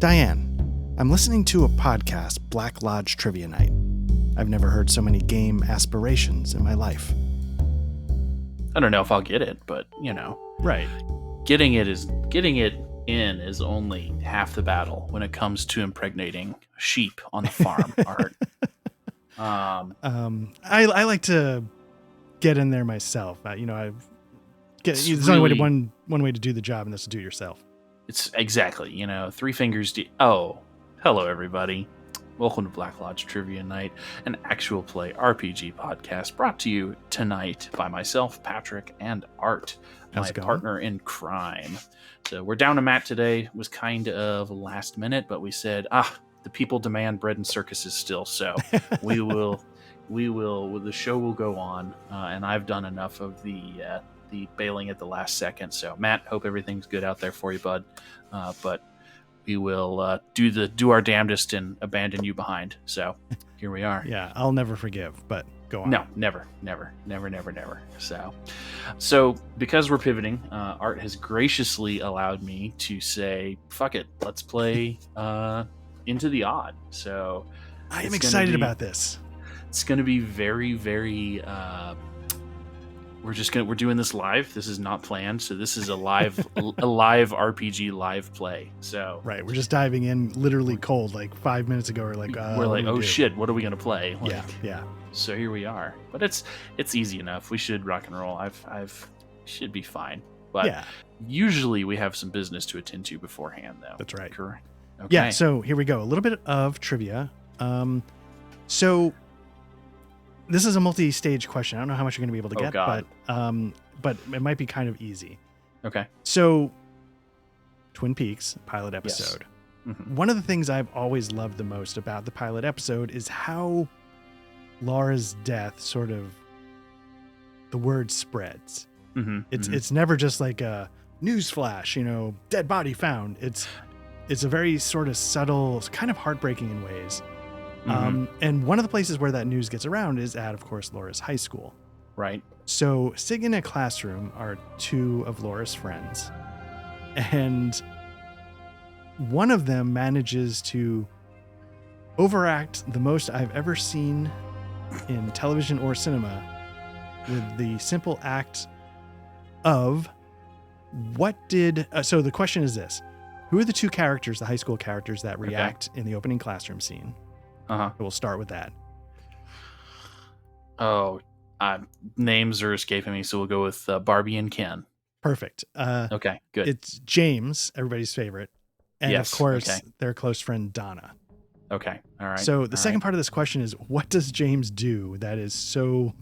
Diane, I'm listening to a podcast, Black Lodge Trivia Night. I've never heard so many game aspirations in my life. I don't know if I'll get it, but Right. getting it in is only half the battle when it comes to impregnating sheep on the farm. Art. I like to get in there myself. There's It's only really- one way to do the job, and that's to do it yourself. It's exactly, 3 fingers deep. Oh, hello everybody. Welcome to Black Lodge Trivia Night, an actual play RPG podcast brought to you tonight by myself, Patrick, and Art, How's my it going? partner in crime. So we're down to Matt today. It was kind of last minute, but we said, the people demand bread and circuses still, so the show will go on, and I've done enough of the bailing at the last second. So Matt, hope everything's good out there for you, bud. But we will do our damnedest and abandon you behind. So here we are. Yeah, I'll never forgive, but go on. No, never. So because we're pivoting, Art has graciously allowed me to say, fuck it, let's play Into the Odd. So I am excited about this. it's going to be very, very we're doing this live. This is not planned, so this is a live RPG live play. So Right, we're just diving in literally cold. Like 5 minutes ago, we're like, oh shit, what are we gonna play? Yeah. So here we are. But it's easy enough. We should rock and roll. I've should be fine. But Yeah, usually we have some business to attend to beforehand, though. that's right. Correct. Okay. Yeah, so here we go. A little bit of trivia. So this is a multi-stage question. I don't know how much you're going to be able to get, God. but it might be kind of easy. Okay. So Twin Peaks pilot Yes. episode. Mhm. One of the things I've always loved the most about the pilot episode is how Laura's death sort of the word spreads. Mhm. It's never just like a news flash, dead body found. It's a very sort of subtle, kind of heartbreaking in ways. Mhm. And one of the places where that news gets around is at, of course, Laura's high school. Right. So sitting in a classroom are two of Laura's friends, and one of them manages to overact the most I've ever seen in television or cinema with the simple act of so the question is this: who are the two characters, the high school characters, that react in the opening classroom scene? We'll start with that. Oh, names are escaping me, so we'll go with Barbie and Ken. Perfect. Okay, good. It's James, everybody's favorite, and Yes, of course okay. their close friend Donna. Okay, all right. So the all second right. part of this question is, what does James do that is so,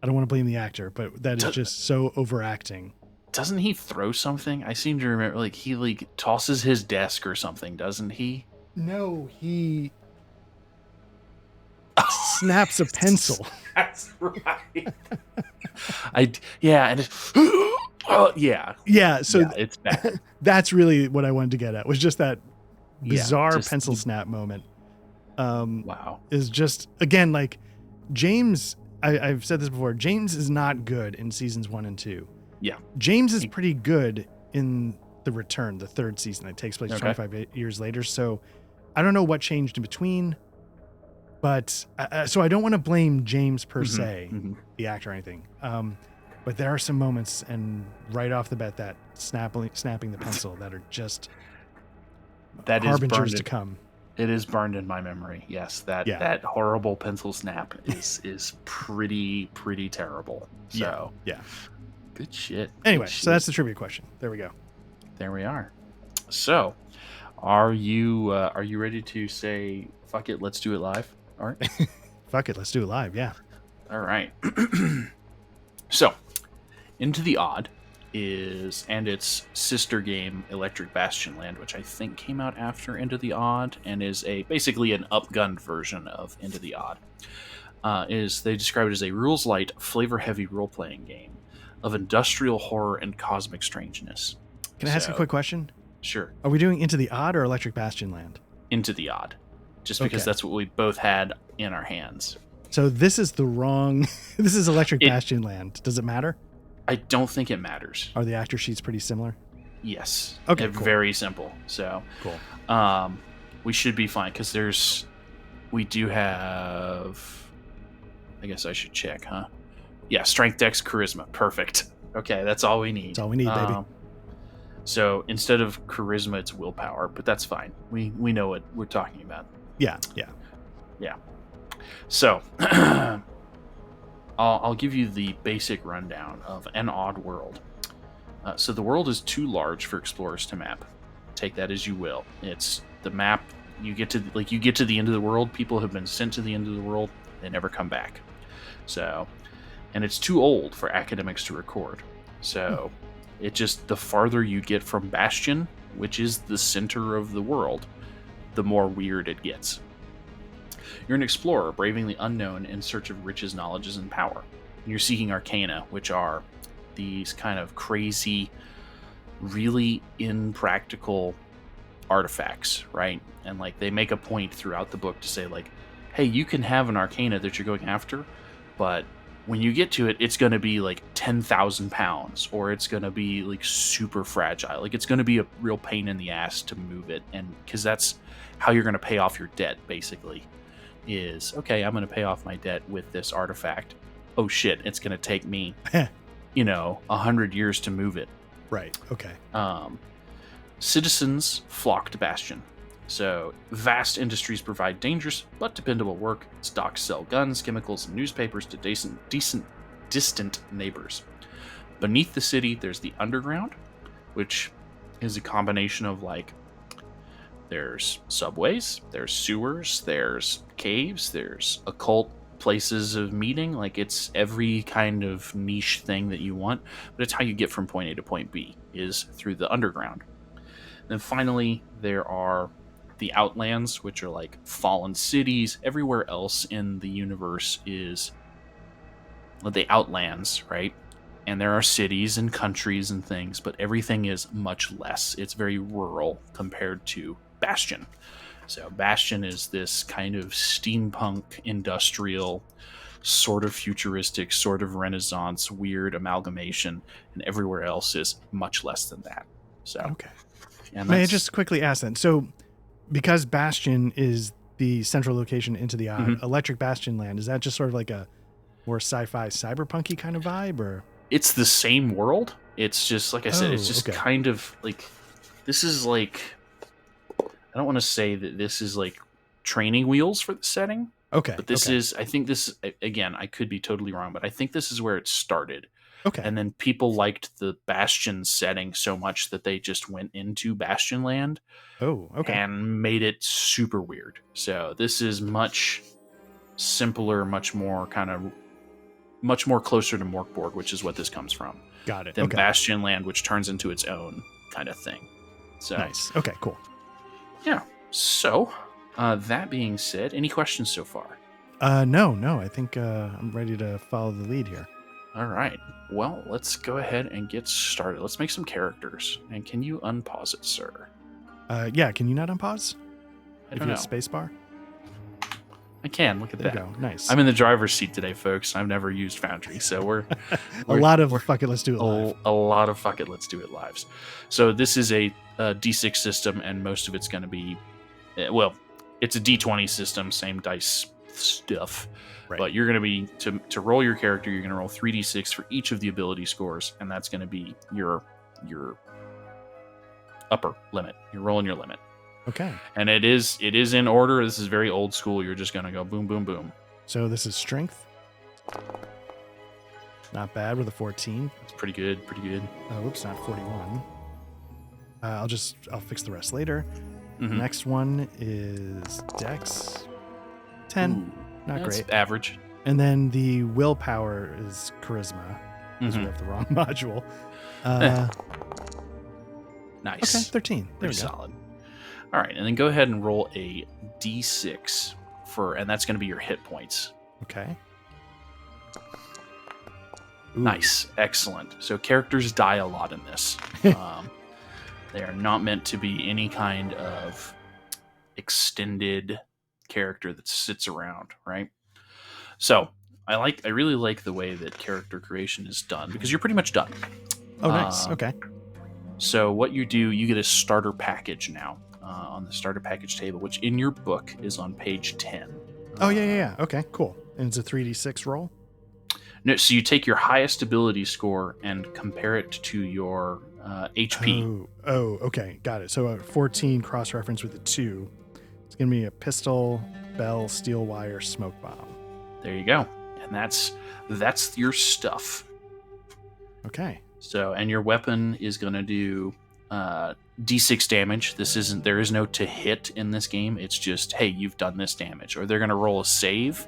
I don't want to blame the actor, but that is just so overacting? Doesn't he throw something? I seem to remember, he tosses his desk or something, doesn't he? No, he snaps a pencil. That's right. And oh yeah, Yeah, so yeah, it's bad. that's really what I wanted to get at, was just that bizarre just- pencil snap moment. Wow. Is just, again, like James, I've said this before, James is not good in seasons 1 and 2. Yeah. James is pretty good in The Return, the third season that takes place Okay. 25 years later. So I don't know what changed in between, but so I don't want to blame James per se, Mhm. the actor or anything. But there are some moments, and right off the bat, that snapping the pencil that are just That is harbingers burned. to come. It is burned in my memory. Yes, that horrible pencil snap is pretty terrible. So Yeah. good shit. Anyway, Good so shit. that's the trivia question. There we go. There we are. So, are you ready to say fuck it? Let's do it live. All right. Fuck it. Let's do it live. Yeah. All right. So, Into the Odd and its sister game Electric Bastion Land, which I think came out after Into the Odd and is basically an upgunned version of Into the Odd. They describe it as a rules light, flavor heavy role playing game of industrial horror and cosmic strangeness. Can I ask a quick question? Sure. Are we doing Into the Odd or Electric Bastion Land? Into the Odd, just because Okay. that's what we both had in our hands. So this is the wrong. This is Electric It- Bastion Land. Does it matter? I don't think it matters. Are the actor sheets pretty similar? Yes. Okay, cool. Very simple. So, Cool. we should be fine because we do have. I guess I should check, huh? Yeah, strength, dex, charisma. Perfect. Okay, that's all we need. That's all we need, baby. So instead of charisma, it's willpower, but that's fine. We know what we're talking about. Yeah. So I'll give you the basic rundown of an odd world. So the world is too large for explorers to map. Take that as you will. It's the map. You get to the end of the world. People have been sent to the end of the world. They never come back. So, and it's too old for academics to record. So, it just, the farther you get from Bastion, which is the center of the world, the more weird it gets. You're an explorer braving the unknown in search of riches, knowledges, and power. And you're seeking arcana, which are these kind of crazy, really impractical artifacts, right? And like they make a point throughout the book to say like, hey, you can have an arcana that you're going after, but when you get to it, it's going to be like 10,000 pounds, or it's going to be like super fragile. Like it's going to be a real pain in the ass to move it. And because that's how you're going to pay off your debt, basically, is okay, I'm going to pay off my debt with this artifact. Oh shit, it's going to take me, 100 years to move it. Right. Okay. Citizens flock to Bastion. So, vast industries provide dangerous but dependable work. Its docks sell guns, chemicals, and newspapers to distant neighbors. Beneath the city, there's the underground, which is a combination of like, there's subways, there's sewers, there's caves, there's occult places of meeting. Like, it's every kind of niche thing that you want, but it's how you get from point A to point B, is through the underground. Then finally, there are the Outlands, which are like fallen cities. Everywhere else in the universe is the Outlands, right? And there are cities and countries and things, but everything is much less. It's very rural compared to Bastion. So Bastion is this kind of steampunk, industrial, sort of futuristic, sort of Renaissance, weird amalgamation, and everywhere else is much less than that. So, okay. May I just quickly ask then? So, because Bastion is the central location into the odd, Electric Bastion Land, is that just sort of like a more sci-fi, cyberpunky kind of vibe, or? It's the same world. It's just, like I said, it's just kind of like, this is like, I don't want to say that this is like training wheels for the setting. Okay. But this is, I think this, again, I could be totally wrong, but I think this is where it started. Okay. And then people liked the Bastion setting so much that they just went into Bastion Land. Oh, okay. And made it super weird. So this is much simpler, much more closer to Morkborg, which is what this comes from. Got it. Than okay. Bastion Land, which turns into its own kind of thing. So nice. Okay, cool. Yeah. So that being said, any questions so far? No. I think I'm ready to follow the lead here. All right. Well, let's go ahead and get started. Let's make some characters. And can you unpause it, sir? Yeah. Can you not unpause? I don't know. Spacebar? I can. Look at there that. You go. Nice. I'm in the driver's seat today, folks. I've never used Foundry, so we're a lot of fuck it, let's do it live. A lot of fuck it, let's do it lives. So this is a D6 system, and most of it's going to be, well, it's a D20 system, same dice stuff. Right. But you're going to be, to roll your character, you're going to roll 3d6 for each of the ability scores, and that's going to be your upper limit. You're rolling your limit. Okay. And it is in order. This is very old school. You're just going to go boom, boom, boom. So this is strength. Not bad with a 14. It's pretty good. Whoops, not 41. I'll fix the rest later. Next one is Dex. 10. Ooh. Not great. Average. And then the willpower is charisma, because we have the wrong module. Nice. Okay, 13. Pretty solid. All right, and then go ahead and roll a d6 and that's going to be your hit points. Okay. Ooh. Nice. Excellent. So characters die a lot in this. They are not meant to be any kind of extended character that sits around, right? So I really like the way that character creation is done, because you're pretty much done. Oh, nice. Okay. So what you do, you get a starter package now on the starter package table, which in your book is on page 10. Oh, yeah. Okay, cool. And it's a 3d6 roll? No, so you take your highest ability score and compare it to your HP. Oh, okay. Got it. So a 14 cross-reference with a 2. It's going to be a pistol, bell, steel wire, smoke bomb. There you go. And that's your stuff. Okay. So, and your weapon is going to do D6 damage. There is no to hit in this game. It's just, hey, you've done this damage. Or they're going to roll a save,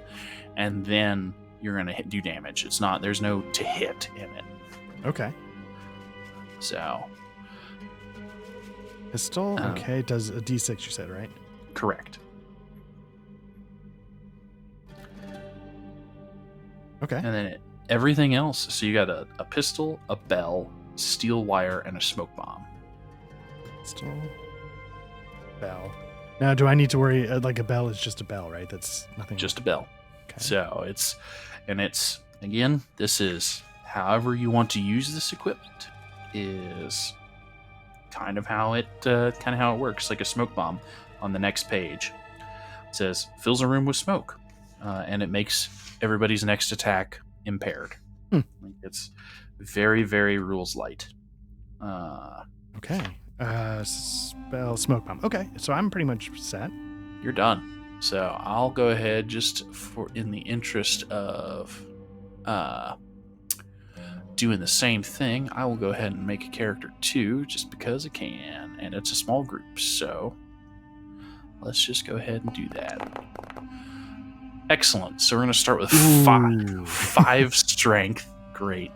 and then you're going to do damage. There's no to hit in it. Okay. So. Pistol, okay, does a D6, you said, right? Correct. Okay. And then everything else. So you got a pistol, a bell, steel wire, and a smoke bomb. Pistol, bell. Now, do I need to worry? Like a bell is just a bell, right? That's nothing. Just a bell. Okay. So again, this is however you want to use this equipment is kind of how it works. Like a smoke bomb on the next page. It says fills a room with smoke, and it makes everybody's next attack impaired. It's very, very rules light. Okay. Spell smoke bomb. Okay, so I'm pretty much set. You're done. So I'll go ahead just in the interest of doing the same thing. I will go ahead and make a character 2 just because I can, and it's a small group. So let's just go ahead and do that. Excellent. So we're going to start with 5 strength. Great.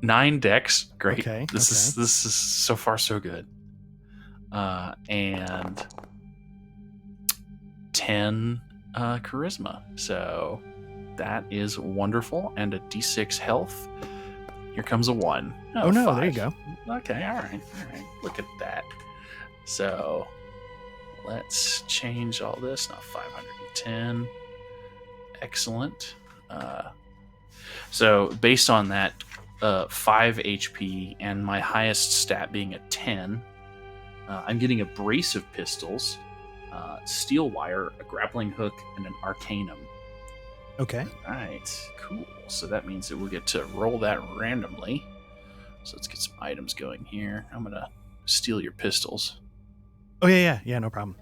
9 dex. Great. Okay. This is so far so good. And 10 charisma. So that is wonderful. And a d6 health. Here comes a 1. Oh no, 5. there you go. Okay, all right. Look at that. So let's change all this. Now 510. Excellent. So based on that 5 HP and my highest stat being a 10, I'm getting a brace of pistols, steel wire, a grappling hook, and an arcanum. Okay. All right, cool. So that means that we'll get to roll that randomly. So let's get some items going here. I'm going to steal your pistols. Oh, yeah, no problem.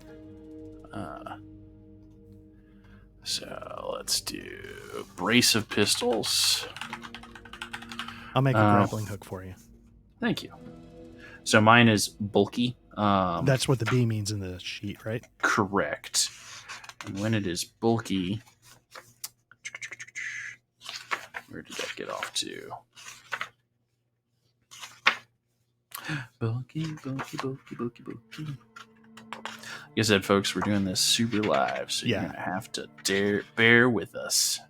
So let's do brace of pistols. I'll make a grappling hook for you. Thank you. So mine is bulky. That's what the B means in the sheet, right? Correct. And when it is bulky, where did that get off to? Bulky. Like I said, folks, we're doing this super live, so you're going to have to bear with us.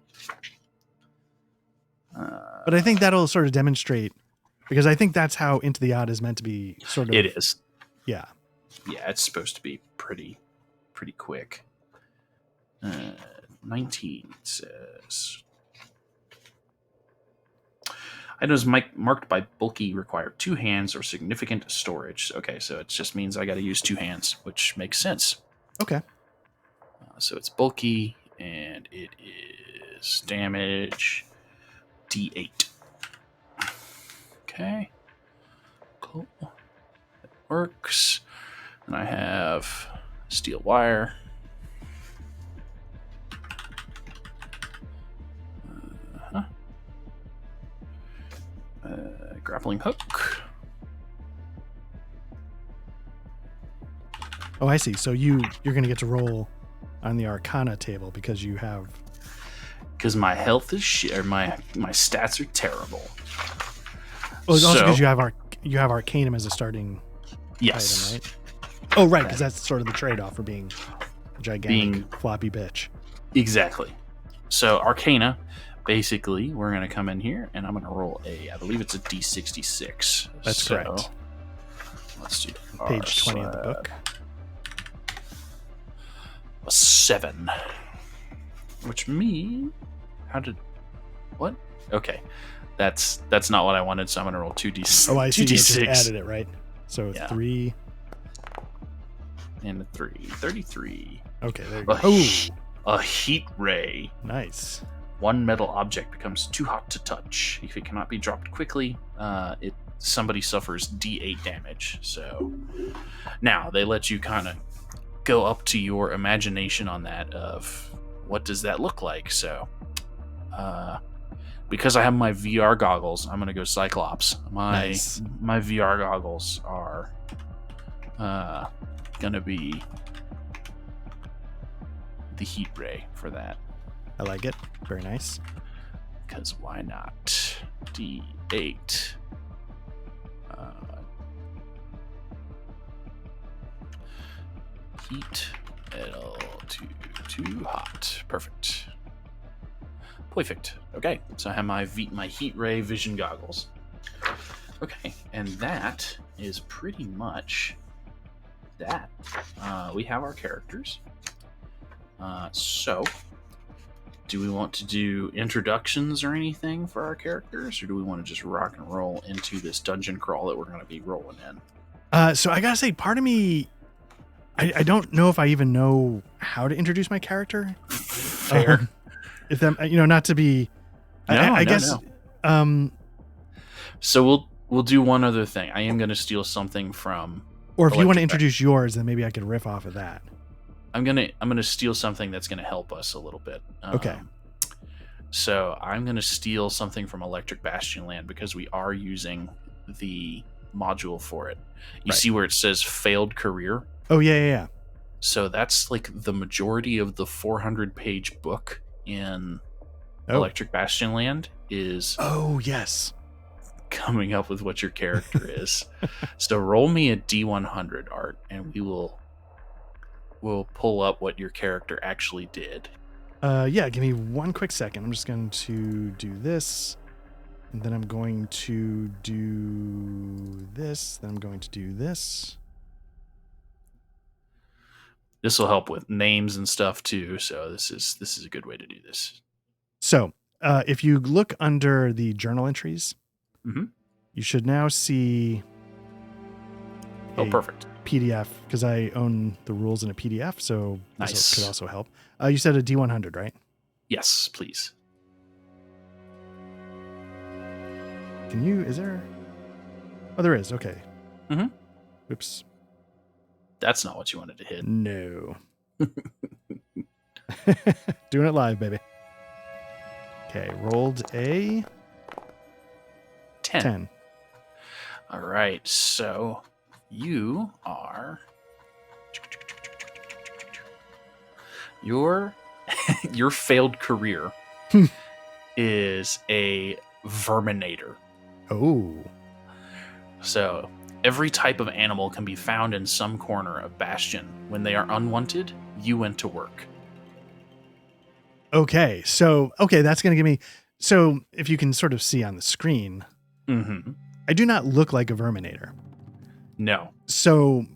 But I think that'll sort of demonstrate, because I think that's how Into the Odd is meant to be sort of. It is. Yeah. Yeah, it's supposed to be pretty quick. 19 says... Items marked by bulky require 2 hands or significant storage. Okay, so it just means I got to use 2 hands, which makes sense. Okay. So it's bulky, and it is damage D8. Okay. Cool. That works. And I have steel wire. Grappling hook. Oh, I see. So you're going to get to roll on the Arcana table because you have. Because my health is shit, or my stats are terrible. Well, it's also because you have Arcanum as a starting yes. item, right? Oh, right, because that's sort of the trade-off for being a gigantic floppy bitch. Exactly. So Arcana. Basically, we're going to come in here, and I'm going to roll I believe it's a D66. That's correct. Let's do page 20 of the book. A 7. Which means... What? Okay. That's not what I wanted, so I'm going to roll 2d6. Oh, I see. You just 2d6. added it, right? So Yeah. 3. And a 3. 33. Okay, there you go. A heat ray. Nice. One metal object becomes too hot to touch. If it cannot be dropped quickly, somebody suffers D8 damage. So now they let you kind of go up to your imagination on that of what does that look like. So because I have my VR goggles, I'm gonna go Cyclops. My VR goggles are gonna be the heat ray for that. I like it. Very nice. Because why not? D8. Heat metal too hot. Perfect. Perfect. Okay, so I have my heat ray vision goggles. Okay, and that is pretty much that. We have our characters. So, do we want to do introductions or anything for our characters, or do we want to just rock and roll into this dungeon crawl that we're going to be rolling in? So I gotta say, part of me, I don't know if I even know how to introduce my character. Fair. If them, not to be, I guess. No. So we'll do one other thing. I am going to steal something from. Or if you want to introduce yours, then maybe I could riff off of that. I'm gonna steal something that's gonna help us a little bit. Okay. So I'm gonna steal something from Electric Bastion Land because we are using the module for it. You see where it says failed career? Oh yeah. So that's like the majority of the 400-page book in Electric Bastion Land is. Oh yes. Coming up with what your character is. So roll me a D100, Art, and we'll pull up what your character actually did. Yeah, give me one quick second. I'm just going to do this. And then I'm going to do this. Then I'm going to do this. This will help with names and stuff too. So this is a good way to do this. So if you look under the journal entries, you should now see. Oh, perfect. PDF, because I own the rules in a PDF, so this could also help. You said a D100, right? Yes, please. Is there? Oh, there is. Okay. Oops. That's not what you wanted to hit. No. Doing it live, baby. Okay, rolled a 10. All right, so you are your failed career is a verminator. Oh. So every type of animal can be found in some corner of Bastion. When they are unwanted, you went to work. Okay, that's going to give me. So if you can sort of see on the screen, I do not look like a verminator. No. So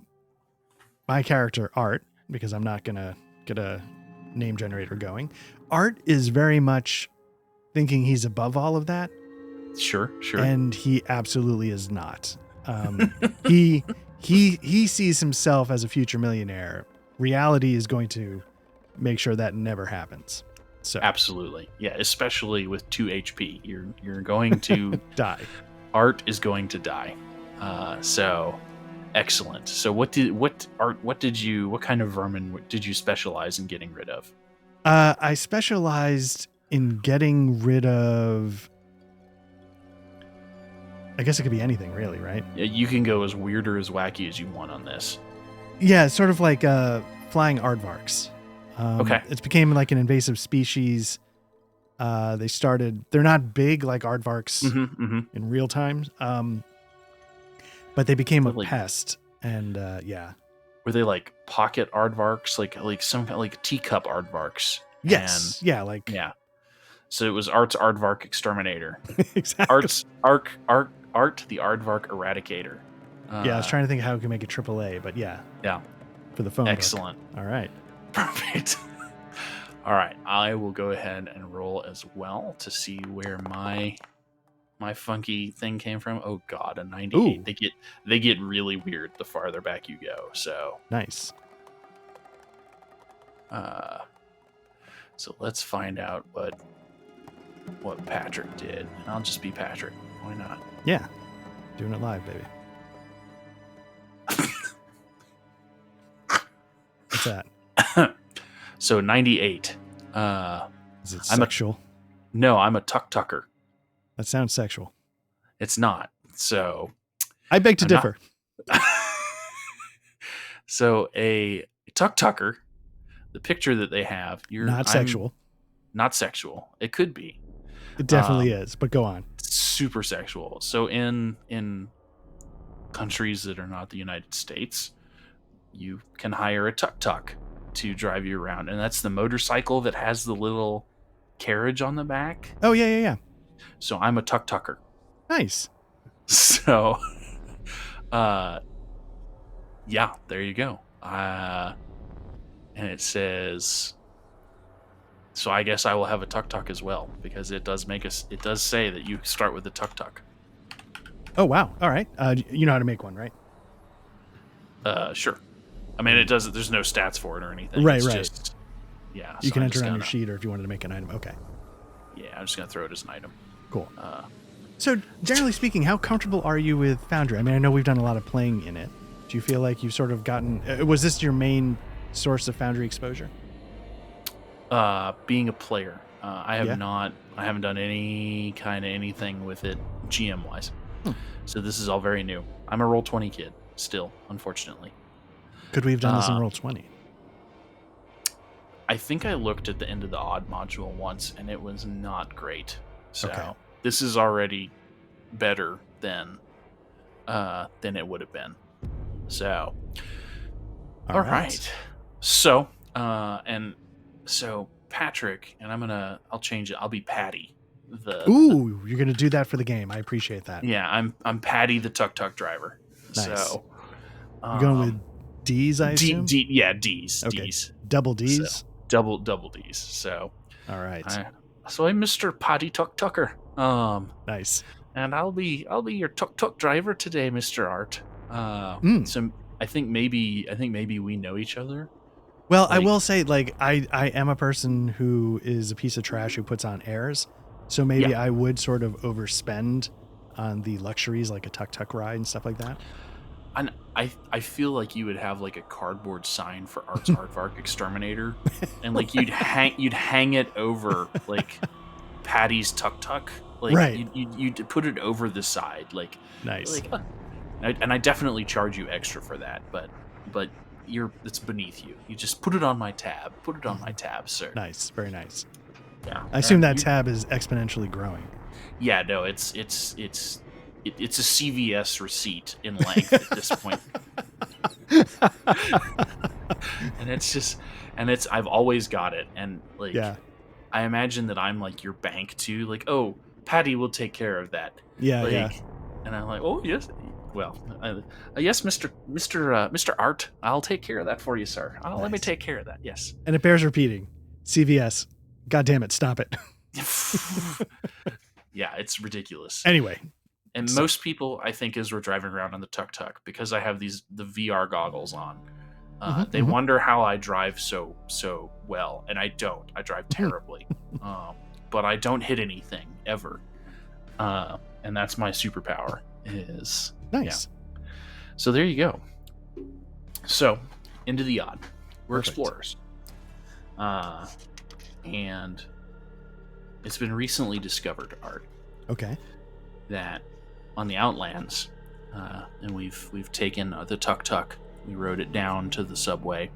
my character, Art, because I'm not going to get a name generator going, Art is very much thinking he's above all of that. Sure. And he absolutely is not. He sees himself as a future millionaire. Reality is going to make sure that never happens. So absolutely. Yeah, especially with 2 HP. You're going to die. Art is going to die. So excellent. So what kind of vermin did you specialize in getting rid of? I specialized in getting rid of, I guess it could be anything really, right? Yeah, you can go as weird or as wacky as you want on this. Yeah, sort of like flying aardvarks. Okay. It became like an invasive species. They're not big like aardvarks in real time. But they became a pest, and yeah. Were they like pocket aardvarks, like some kind of like teacup aardvarks? Yes. And, yeah. So it was Art's aardvark exterminator. Exactly. Art the aardvark eradicator. Yeah, I was trying to think how we can make it AAA, but yeah. Yeah. For the phone. Excellent. Book. All right. Perfect. All right, I will go ahead and roll as well to see where my funky thing came from. Oh God, a 98. Ooh. They get really weird the farther back you go. So Nice. So let's find out what Patrick did. And I'll just be Patrick. Why not? Yeah. Doing it live, baby. What's that? So 98. Is it I'm sexual? No, I'm a tucker. That sounds sexual. It's not. So I beg to differ. So a tucker, the picture that they have, Not sexual. Not sexual. It could be. It definitely is, but go on. Super sexual. So in countries that are not the United States, you can hire a tuk-tuk to drive you around, and that's the motorcycle that has the little carriage on the back. Oh, yeah. So I'm a tuk-tucker. Nice. So, yeah, there you go. And it says, so I guess I will have a tuk-tuk as well, because it does say that you start with a tuk-tuk. Oh, wow. All right. You know how to make one, right? Sure. I mean, it does. There's no stats for it or anything. Right. Just, yeah. You can enter it on your sheet, or if you wanted to make an item. Okay. Yeah, I'm just gonna throw it as an item. Cool. So, generally speaking, how comfortable are you with Foundry? I mean, I know we've done a lot of playing in it. Do you feel like you've sort of gotten... was this your main source of Foundry exposure? Being a player, I have not. I haven't done any kind of anything with it GM wise. So this is all very new. I'm a Roll20 kid still, unfortunately. Could we have done this in Roll20? I think I looked at the end of the odd module once, and it was not great. So this is already better than it would have been. So, all right. So, so Patrick, and I'll change it. I'll be Patty. You're gonna do that for the game. I appreciate that. Yeah, I'm Patty, the tuk-tuk driver. Nice. So, you're going with D's, I assume? D's. Okay. D's. Double D's? So, double D's. So, all right. So I'm Mr. Patty Tuk-Tucker. Nice. And I'll be your tuk-tuk driver today, Mr. Art. So I think maybe we know each other. Well, I will say, like, I am a person who is a piece of trash who puts on airs. So maybe I would sort of overspend on the luxuries, like a tuk-tuk ride and stuff like that. And I feel like you would have like a cardboard sign for Art's Aardvark Exterminator, and like you'd hang it over like Patty's tuk-tuk, like right. you'd put it over the side, like nice. Like, and I definitely charge you extra for that, but it's beneath you. You just put it on my tab. Put it on my tab, sir. Nice, very nice. Yeah. I assume that tab is exponentially growing. Yeah, no, it's a CVS receipt in length at this point. and I've always got it, and like I imagine that I'm like your bank too, like, oh, Patty will take care of that. Yeah. And I'm like, oh yes, well, yes, Mr. Art, I'll take care of that for you, sir. Nice. Let me take care of that. Yes. And it bears repeating. CVS. God damn it, stop it. Yeah, it's ridiculous. Anyway. And most people, I think, as we're driving around on the tuk-tuk, because I have the VR goggles on, they wonder how I drive so well, and I don't. I drive terribly. But I don't hit anything, ever. And that's my superpower. Is nice. Yeah. So there you go. So, into the odd. We're explorers. And it's been recently discovered, Art. Okay. That on the Outlands, and we've taken the tuk-tuk, we rode it down to the subway,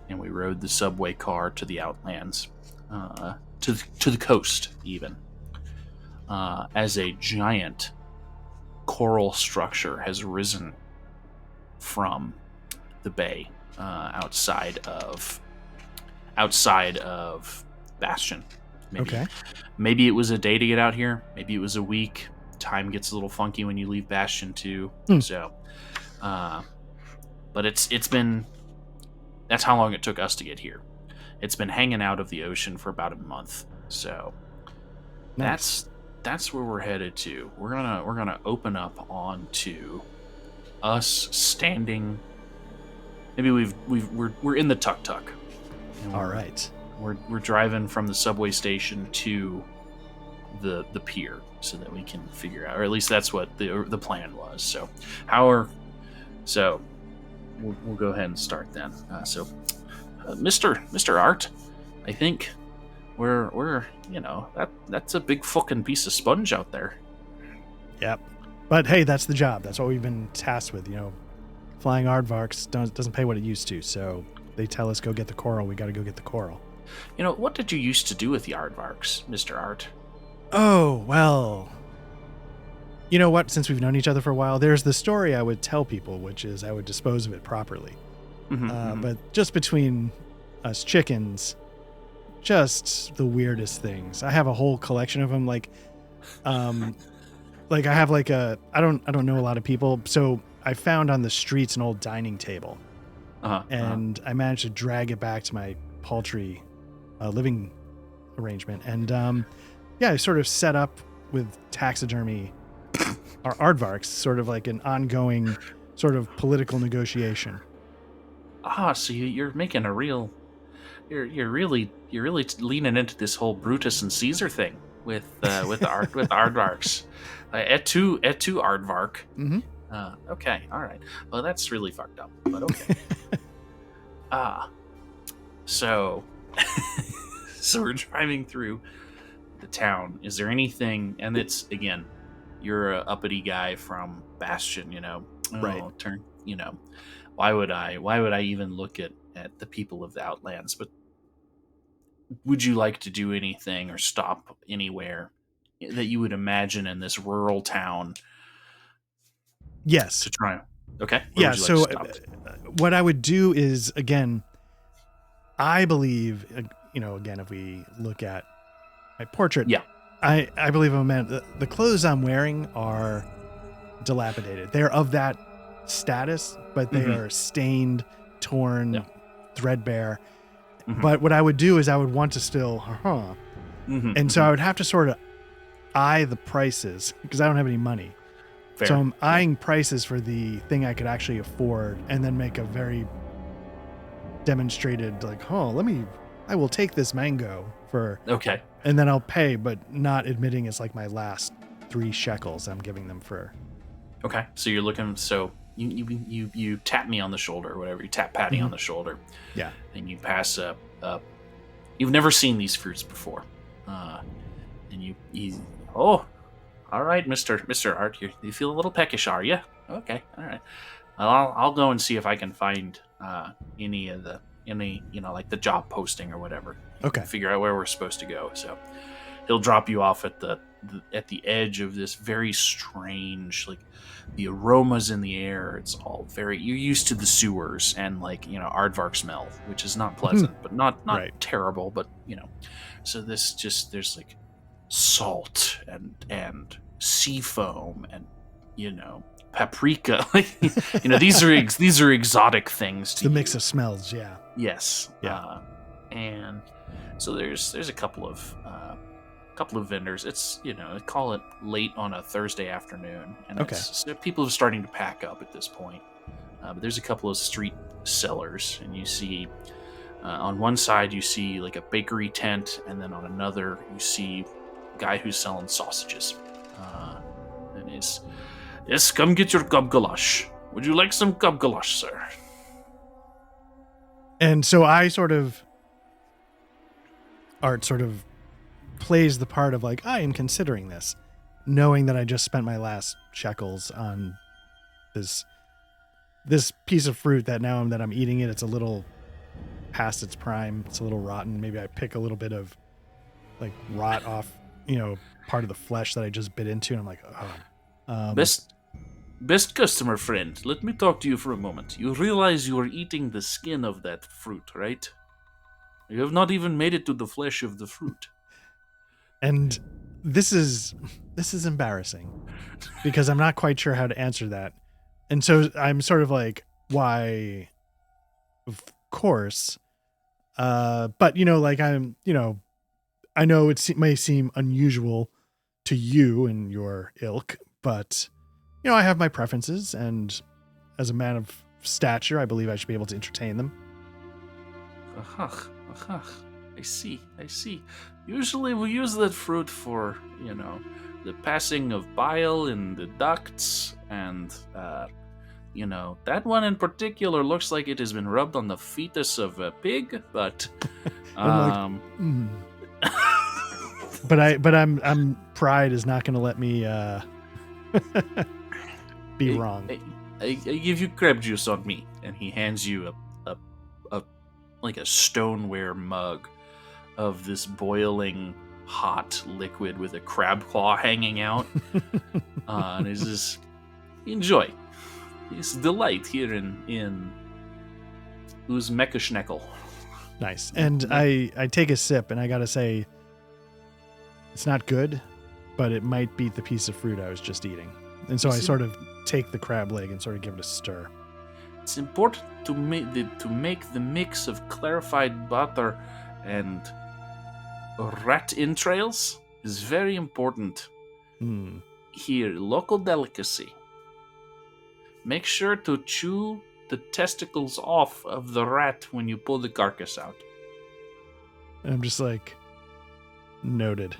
and we rode the subway car to the Outlands, to the coast even, as a giant coral structure has risen from the bay outside of Bastion. Maybe it was a day to get out here. Maybe it was a week. Time gets a little funky when you leave Bastion too. So, but it's been, that's how long it took us to get here. It's been hanging out of the ocean for about a month. So Nice. that's where we're headed to. We're gonna open up onto us standing. Maybe we're in the tuk tuk. All right. We're driving from the subway station to the pier so that we can figure out, or at least that's what the plan was. So so we'll go ahead and start then. Mr. Art, I think we're that's a big fucking piece of sponge out there. Yep. But hey, that's the job. That's what we've been tasked with. Flying aardvarks doesn't pay what it used to. So they tell us go get the coral. We got to go get the coral. What did you used to do with the aardvarks, Mr. Art? Oh, well, you know what? Since we've known each other for a while, there's the story I would tell people, which is I would dispose of it properly. But just between us chickens, just the weirdest things. I have a whole collection of them. Like I have I don't know a lot of people. So I found on the streets an old dining table and I managed to drag it back to my poultry living arrangement. And I sort of set up with taxidermy our aardvarks, sort of like an ongoing sort of political negotiation. So you're making a real, you're really leaning into this whole Brutus and Caesar thing with the aardvarks. Et tu aardvark. Mm-hmm. Okay, all right. Well, that's really fucked up, but okay. So we're driving through the town. Is there anything? And it's again, you're a uppity guy from Bastion, Right. Why would I even look at the people of the Outlands? But would you like to do anything or stop anywhere that you would imagine in this rural town? Yes. To try. Okay. Yeah. So what I would do is, again, I believe, again, if we look at my portrait, I believe I'm a man. The clothes I'm wearing are dilapidated. They're of that status, but they are stained, torn, threadbare. But what I would do is I would want to still, and so I would have to sort of eye the prices because I don't have any money. Fair. So I'm eyeing prices for the thing I could actually afford, and then make a very demonstrated I will take this mango for and then I'll pay, but not admitting it's like my last 3 shekels I'm giving them for. Okay, so you're looking. So you tap me on the shoulder, or whatever. You tap Patty on the shoulder. Yeah, and you pass up. You've never seen these fruits before, and you all right, Mister Art. You feel a little peckish, are you? Okay, all right. Well, I'll go and see if I can find any like the job posting or whatever. Okay. Figure out where we're supposed to go. So he'll drop you off at the edge of this very strange, like the aromas in the air. It's all very, you're used to the sewers and aardvark smell, which is not pleasant, but not right. Terrible, but so there's like salt and sea foam and paprika. These are exotic things to the mix of smells. Yes. And so there's a couple of vendors. It's call it late on a Thursday afternoon, and so people are starting to pack up at this point. But there's a couple of street sellers, and you see on one side you see like a bakery tent, and then on another you see a guy who's selling sausages. And it's, yes, come get your gubgalash. Would you like some gubgalash, sir? And so Art sort of plays the part of like, I am considering this, knowing that I just spent my last shekels on this piece of fruit that now that I'm eating it, it's a little past its prime. It's a little rotten. Maybe I pick a little bit of like rot off, part of the flesh that I just bit into. And I'm like, Best customer friend, let me talk to you for a moment. You realize you are eating the skin of that fruit, right? You have not even made it to the flesh of the fruit. And this is embarrassing because I'm not quite sure how to answer that. And so I'm sort of like, why, of course, But like I know may seem unusual to you and your ilk, but I have my preferences, and as a man of stature, I believe I should be able to entertain them. I see. Usually we use that fruit for, the passing of bile in the ducts, and, that one in particular looks like it has been rubbed on the fetus of a pig, but, but I'm pride is not going to let me, be wrong. I give you crab juice on me, and he hands you a like a stoneware mug of this boiling hot liquid with a crab claw hanging out. And it's just enjoy. It's delight here in Uzbekistan. Nice. And I take a sip, and I gotta say, it's not good, but it might beat the piece of fruit I was just eating. And so I sort of take the crab leg and sort of give it a stir. It's important to make the mix of clarified butter and rat entrails is very important. Here, local delicacy. Make sure to chew the testicles off of the rat when you pull the carcass out. And I'm just like, noted.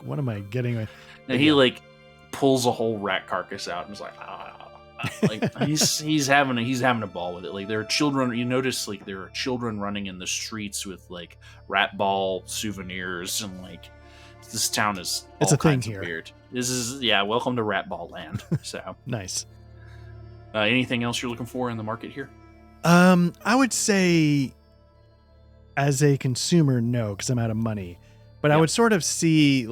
What am I getting? And he pulls a whole rat carcass out and is like, he's having a ball with it. Like, there are children. You notice there are children running in the streets with rat ball souvenirs, and this town is it's all a thing kinds here. Of weird. This is welcome to rat ball land. So nice. Anything else you're looking for in the market here? I would say, as a consumer, no, because I'm out of money. But I would sort of see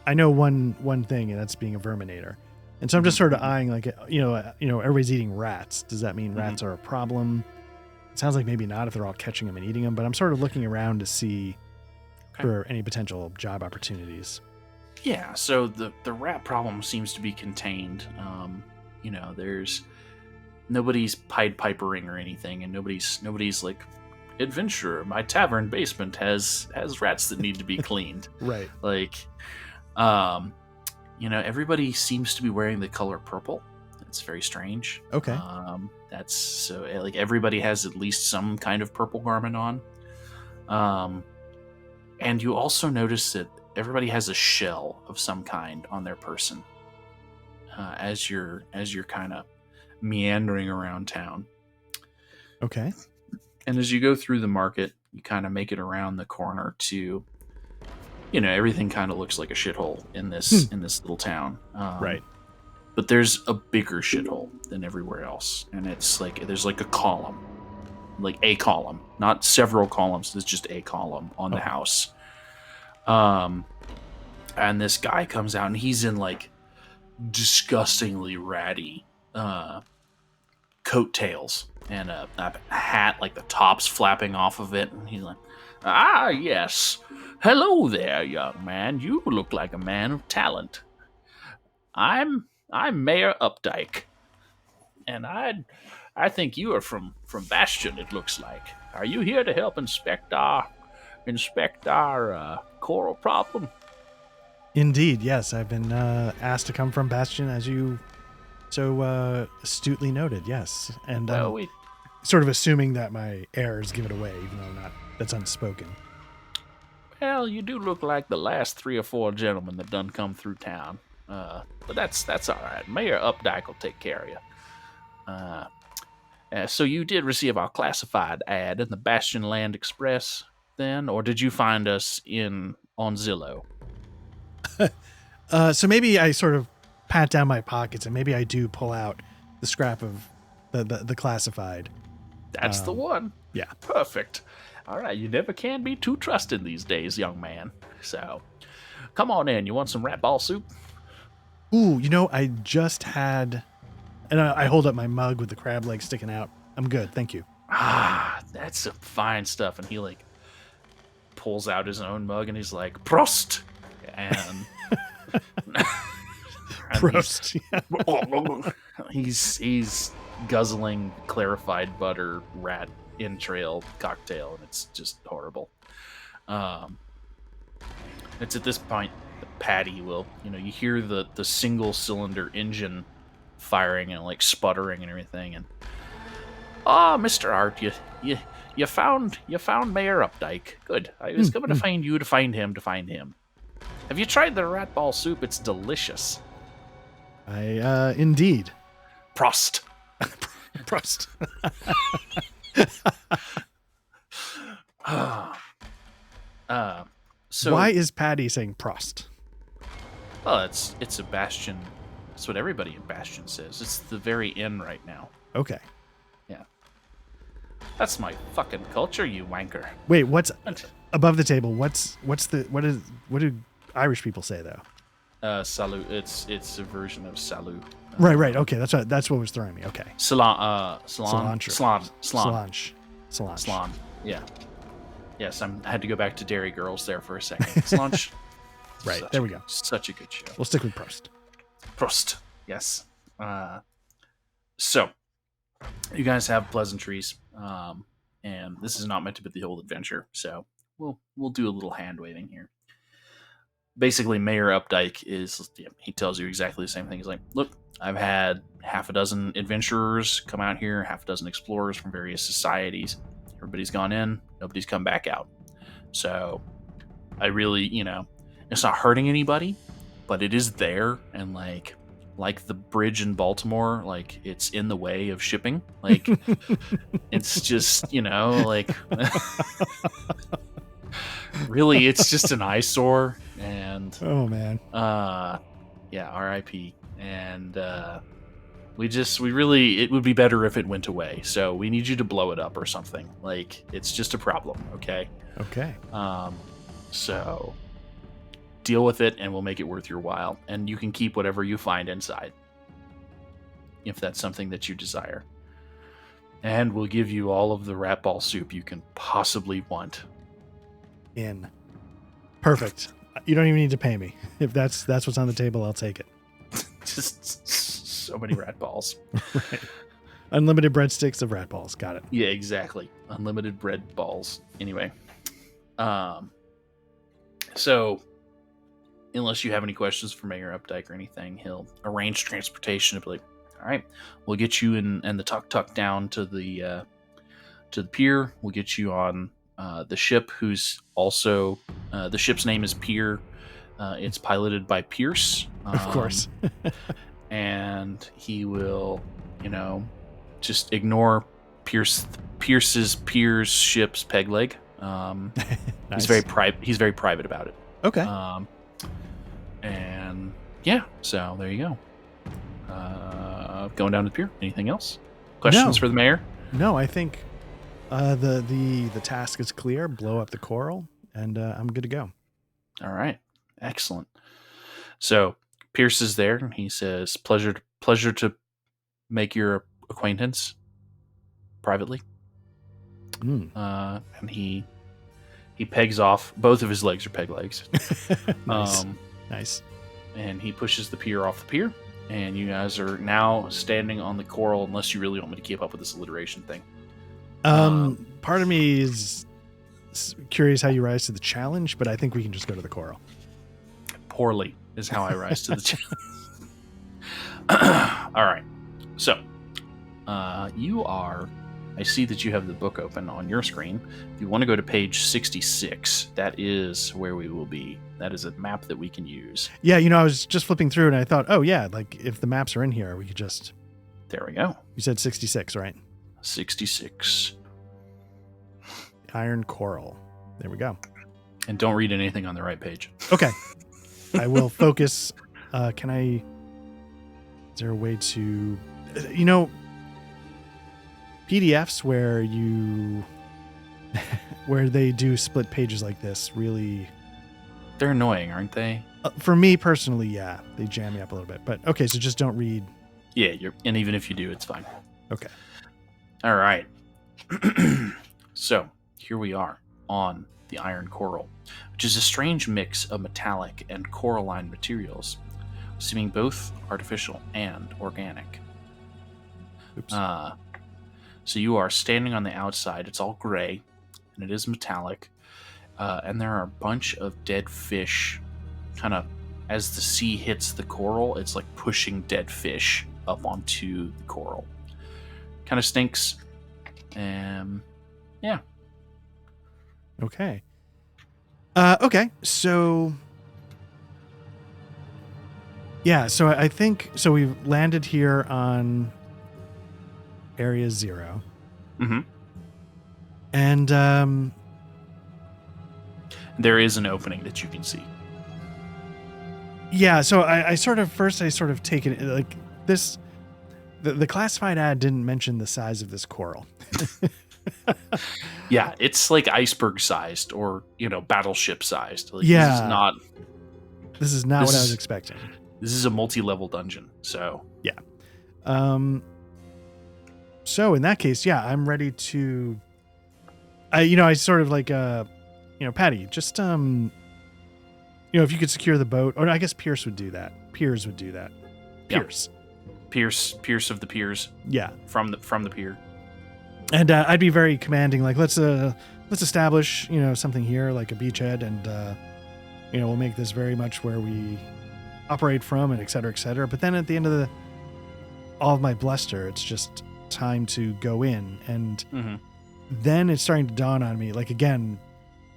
I know one thing, and that's being a verminator. And so I'm just sort of eyeing everybody's eating rats. Does that mean rats are a problem? It sounds like maybe not if they're all catching them and eating them, but I'm sort of looking around to see for any potential job opportunities. Yeah, so the rat problem seems to be contained. There's nobody's Pied Pipering or anything, and nobody's adventurer. My tavern basement has rats that need to be cleaned. Right. Everybody seems to be wearing the color purple. It's very strange. Okay. That's so everybody has at least some kind of purple garment on. And you also notice that everybody has a shell of some kind on their person. As you're kind of meandering around town. Okay. And as you go through the market, you kind of make it around the corner to, everything kind of looks like a shithole in this little town. Right. But there's a bigger shithole than everywhere else, and it's there's a column, a column, not several columns. There's just a column on the house. And this guy comes out, and he's in disgustingly ratty coattails and a hat, the top's flapping off of it, and he's like, "Ah, yes. Hello there, young man. You look like a man of talent. I'm Mayor Updike, and I think you are from Bastion. It looks like. Are you here to help inspect our coral problem?" Indeed, yes. I've been asked to come from Bastion, as you so astutely noted. Yes, and sort of assuming that my airs give it away, even though that's unspoken. Well, you do look like the last 3 or 4 gentlemen that done come through town. But that's all right. Mayor Updike will take care of you. So you did receive our classified ad in the Bastion Land Express, then, or did you find us on Zillow? So maybe I sort of pat down my pockets, and maybe I do pull out the scrap of the classified. That's the one. Yeah. Perfect. All right, you never can be too trusted these days, young man. So, come on in. You want some rat ball soup? Ooh, I just had, and I hold up my mug with the crab leg sticking out. I'm good, thank you. Ah, that's some fine stuff. And he pulls out his own mug, and he's like, "Prost!" And Prost. He's guzzling clarified butter rat entrail cocktail, and it's just horrible. It's at this point that Patty will, you hear the single cylinder engine firing and like sputtering and everything, and Mr. Hart, you found Mayor Updike. Good. I was coming to find you to find him to find him. Have you tried the rat ball soup? It's delicious. Indeed. Prost. Prost. So why is Patty saying Prost? Well, it's a Bastion. That's what everybody in Bastion says. It's the very end right now. Okay. Yeah. That's my fucking culture, you wanker. Wait, what's above the table? What do Irish people say though? Salut. It's a version of salut. Right. Okay, that's what was throwing me. Okay. Cilantro. Cilantro. Yeah. Yes, I had to go back to Dairy Girls there for a second. Cilantro. Right, there we go. Such a good show. We'll stick with Prost. Prost. Yes. So, you guys have pleasantries, and this is not meant to be the whole adventure. So we'll do a little hand waving here. Basically, Mayor Updike he tells you exactly the same thing. He's like, look, I've had half a dozen adventurers come out here, half a dozen explorers from various societies. Everybody's gone in, nobody's come back out. So I really, it's not hurting anybody, but it is there, and like the bridge in Baltimore, like it's in the way of shipping. Like it's just, like really, it's just an eyesore. And oh man, yeah, R.I.P. And it would be better if it went away. So we need you to blow it up or something. Like it's just a problem. Okay. So deal with it, and we'll make it worth your while. And you can keep whatever you find inside, if that's something that you desire. And we'll give you all of the rat ball soup you can possibly want. Perfect. You don't even need to pay me. If that's what's on the table, I'll take it. Just so many rat balls. Right. Unlimited breadsticks of rat balls. Got it. Yeah, exactly. Unlimited bread balls. Anyway. So, unless you have any questions for Mayor Updike or anything, he'll arrange transportation to be like, all right, we'll get you and the tuk-tuk down to the pier. We'll get you on the ship, who's also the ship's name is Pier. It's piloted by Pierce, of course. And he will, just ignore Pierce's ship's peg leg. Nice. He's very private about it. Okay. And yeah, so there you go. Going down to the pier. Anything else? Questions for the mayor? No, I think the task is clear. Blow up the coral, and I'm good to go. All right, excellent. So Pierce is there, and he says, "Pleasure to make your acquaintance privately." And he pegs off. Both of his legs are peg legs. Nice. And he pushes the pier off the pier, and you guys are now standing on the coral. Unless you really want me to keep up with this alliteration thing. Part of me is curious how you rise to the challenge, but I think we can just go to the coral. Poorly is how I rise to the challenge. All right. So, I see that you have the book open on your screen. If you want to go to page 66, that is where we will be. That is a map that we can use. Yeah, I was just flipping through and I thought, oh yeah, like if the maps are in here, we could just... There we go. You said 66, right? 66. Iron coral. There we go. And don't read anything on the right page. Okay. I will focus. Is there a way to... PDFs where they do split pages like this really... They're annoying, aren't they? For me personally, yeah. They jam me up a little bit. But okay, so just don't read. Yeah, and even if you do, it's fine. Okay. All right. So, here we are on the iron coral, which is a strange mix of metallic and coralline materials, seeming both artificial and organic. Oops. So you are standing on the outside. It's all gray, and it is metallic. And there are a bunch of dead fish, kind of as the sea hits the coral. It's like pushing dead fish up onto the coral. Kind of stinks. Yeah. Okay. Okay. So. Yeah. So I think so. We've landed here on Area 0. Mm-hmm. And there is an opening that you can see. yeah. So I sort of take it like this. The classified ad didn't mention the size of this coral. Yeah, it's like iceberg sized or, battleship sized. Like, Yeah. This is not what I was expecting. This is a multi-level dungeon, so. Yeah. So in that case, yeah, I'm ready to I sort of like Patty, just if you could secure the boat, or I guess Pierce would do that. Piers would do that. Pierce. Yep. Pierce of the piers. Yeah. From the pier. And I'd be very commanding, like let's establish, something here like a beachhead, and we'll make this very much where we operate from, and et cetera, et cetera. But then at the end of all of my bluster, it's just time to go in. And then it's starting to dawn on me, like, again,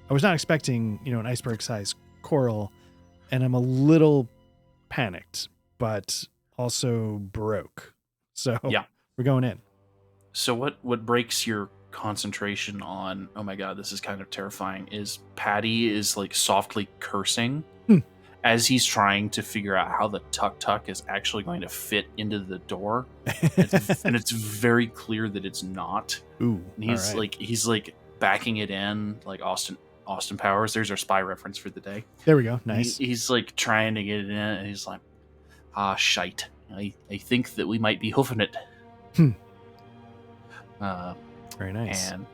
I was not expecting, an iceberg-sized coral, and I'm a little panicked, but also broke. So yeah, we're going in. So what breaks your concentration on, oh my god, this is kind of terrifying, is Patty is like softly cursing as he's trying to figure out how the tuk-tuk is actually going to fit into the door. And it's very clear that it's not. Ooh. And he's like backing it in like Austin Powers. There's our spy reference for the day. There we go. Nice. He's like trying to get it in, and he's like, shite. I think that we might be hoofing it. Very nice. And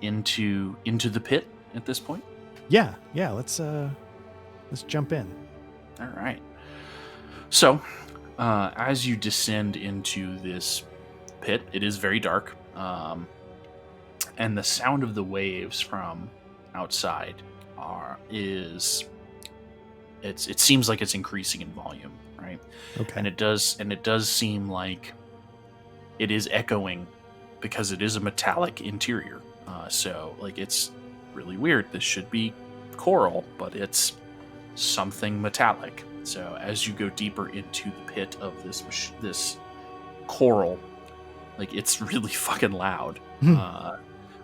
into the pit at this point. Yeah. Let's jump in. All right. So, as you descend into this pit, it is very dark, and the sound of the waves from outside it seems like it's increasing in volume, right? Okay. And it does seem like it is echoing because it is a metallic interior. So like it's really weird. This should be coral, but it's something metallic. So as you go deeper into the pit of this coral, like it's really fucking loud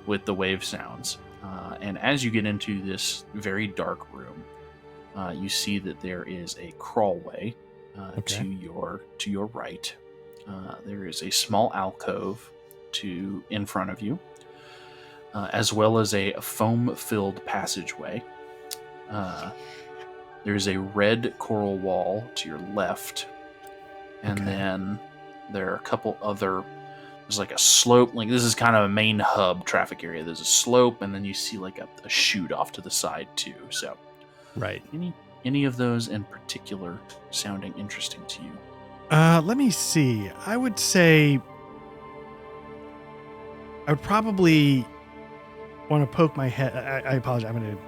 with the wave sounds. And as you get into this very dark room, you see that there is a crawlway to your right. There is a small alcove in front of you, as well as a foam-filled passageway. There's a red coral wall to your left, and then there are a couple other. There's like a slope. Like this is kind of a main hub traffic area. There's a slope, and then you see like a chute off to the side too. So, right. Any of those in particular sounding interesting to you? Let me see. I would say I would probably want to poke my head. I apologize. I'm going to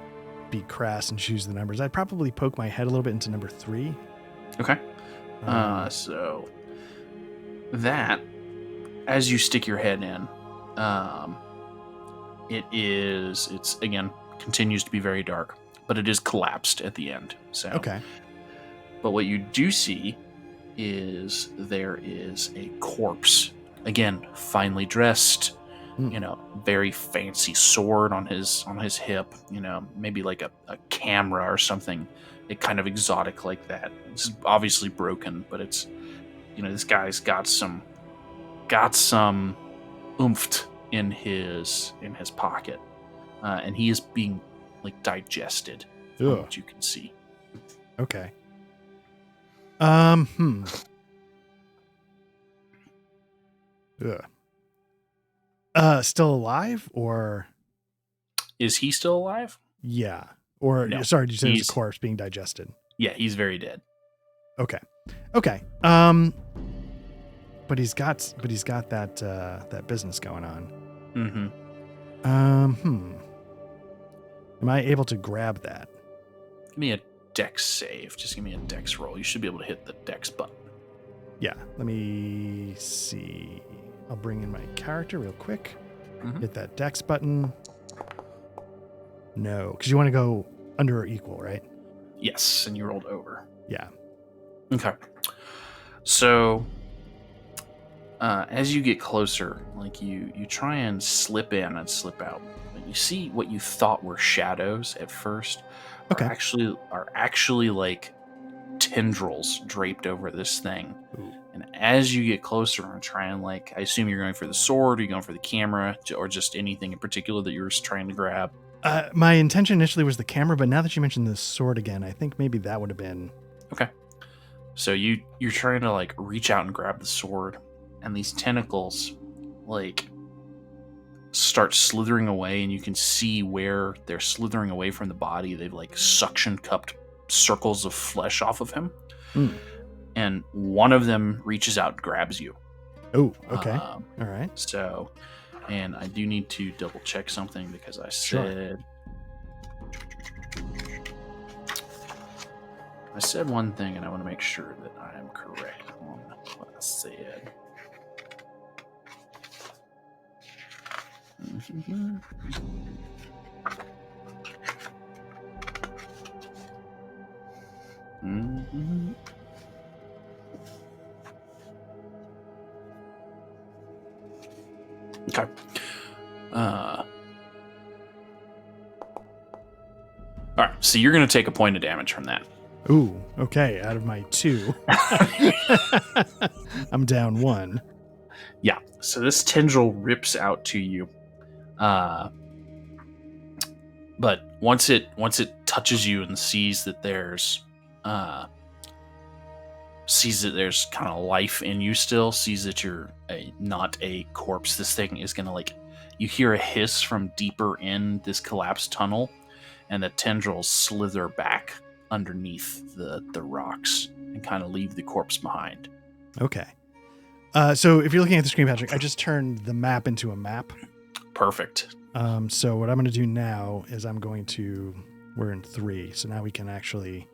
be crass and choose the numbers. I'd probably poke my head a little bit into number 3. Okay. So that, as you stick your head in, it's again continues to be very dark, but it is collapsed at the end. So okay. But what you do see is there is a corpse, again finely dressed, very fancy sword on his hip, maybe like a camera or something, kind of exotic like that. It's obviously broken, but it's, this guy's got some oomph in his pocket, and he is being like digested from what you can see. Okay. Still alive, or is he still alive? Yeah. Or no, sorry, did you say it's a corpse being digested? Yeah, he's very dead. Okay. but he's got that business going on. Mm-hmm. Am I able to grab that? Give me a dex save. Just give me a dex roll. You should be able to hit the dex button. Yeah. Let me see. I'll bring in my character real quick. Mm-hmm. Hit that dex button. No, because you want to go under or equal, right? Yes, and you rolled over. Yeah. Okay. So, as you get closer, like you try and slip in and slip out, but you see what you thought were shadows at first Okay. are actually like tendrils draped over this thing. Ooh. And as you get closer and try and like, I assume you're going for the sword, or you're going for the camera, or just anything in particular that you're just trying to grab. My intention initially was the camera, but now that you mentioned the sword again, I think maybe that would have been Okay. So you're trying to like reach out and grab the sword, and these tentacles like start slithering away, and you can see where they're slithering away from the body. They've like suction cupped circles of flesh off of him. And one of them reaches out and grabs you. Oh, okay. All right. So, and I do need to double check something because I said I said one thing, and I want to make sure that I am correct on what I said. Mm-hmm. Mm-hmm. Okay. All right. So you're going to take a point of damage from that. Ooh. Okay. Out of my 2, I'm down 1. Yeah. So this tendril rips out to you. But once it touches you and sees that there's kind of life in you still, sees that you're not a corpse, this thing is gonna like, you hear a hiss from deeper in this collapsed tunnel, and the tendrils slither back underneath the rocks and kind of leave the corpse behind. Okay. So if you're looking at the screen, Patrick, I just turned the map into a map. Perfect. So what I'm going to do now is we're in 3. So now we can actually.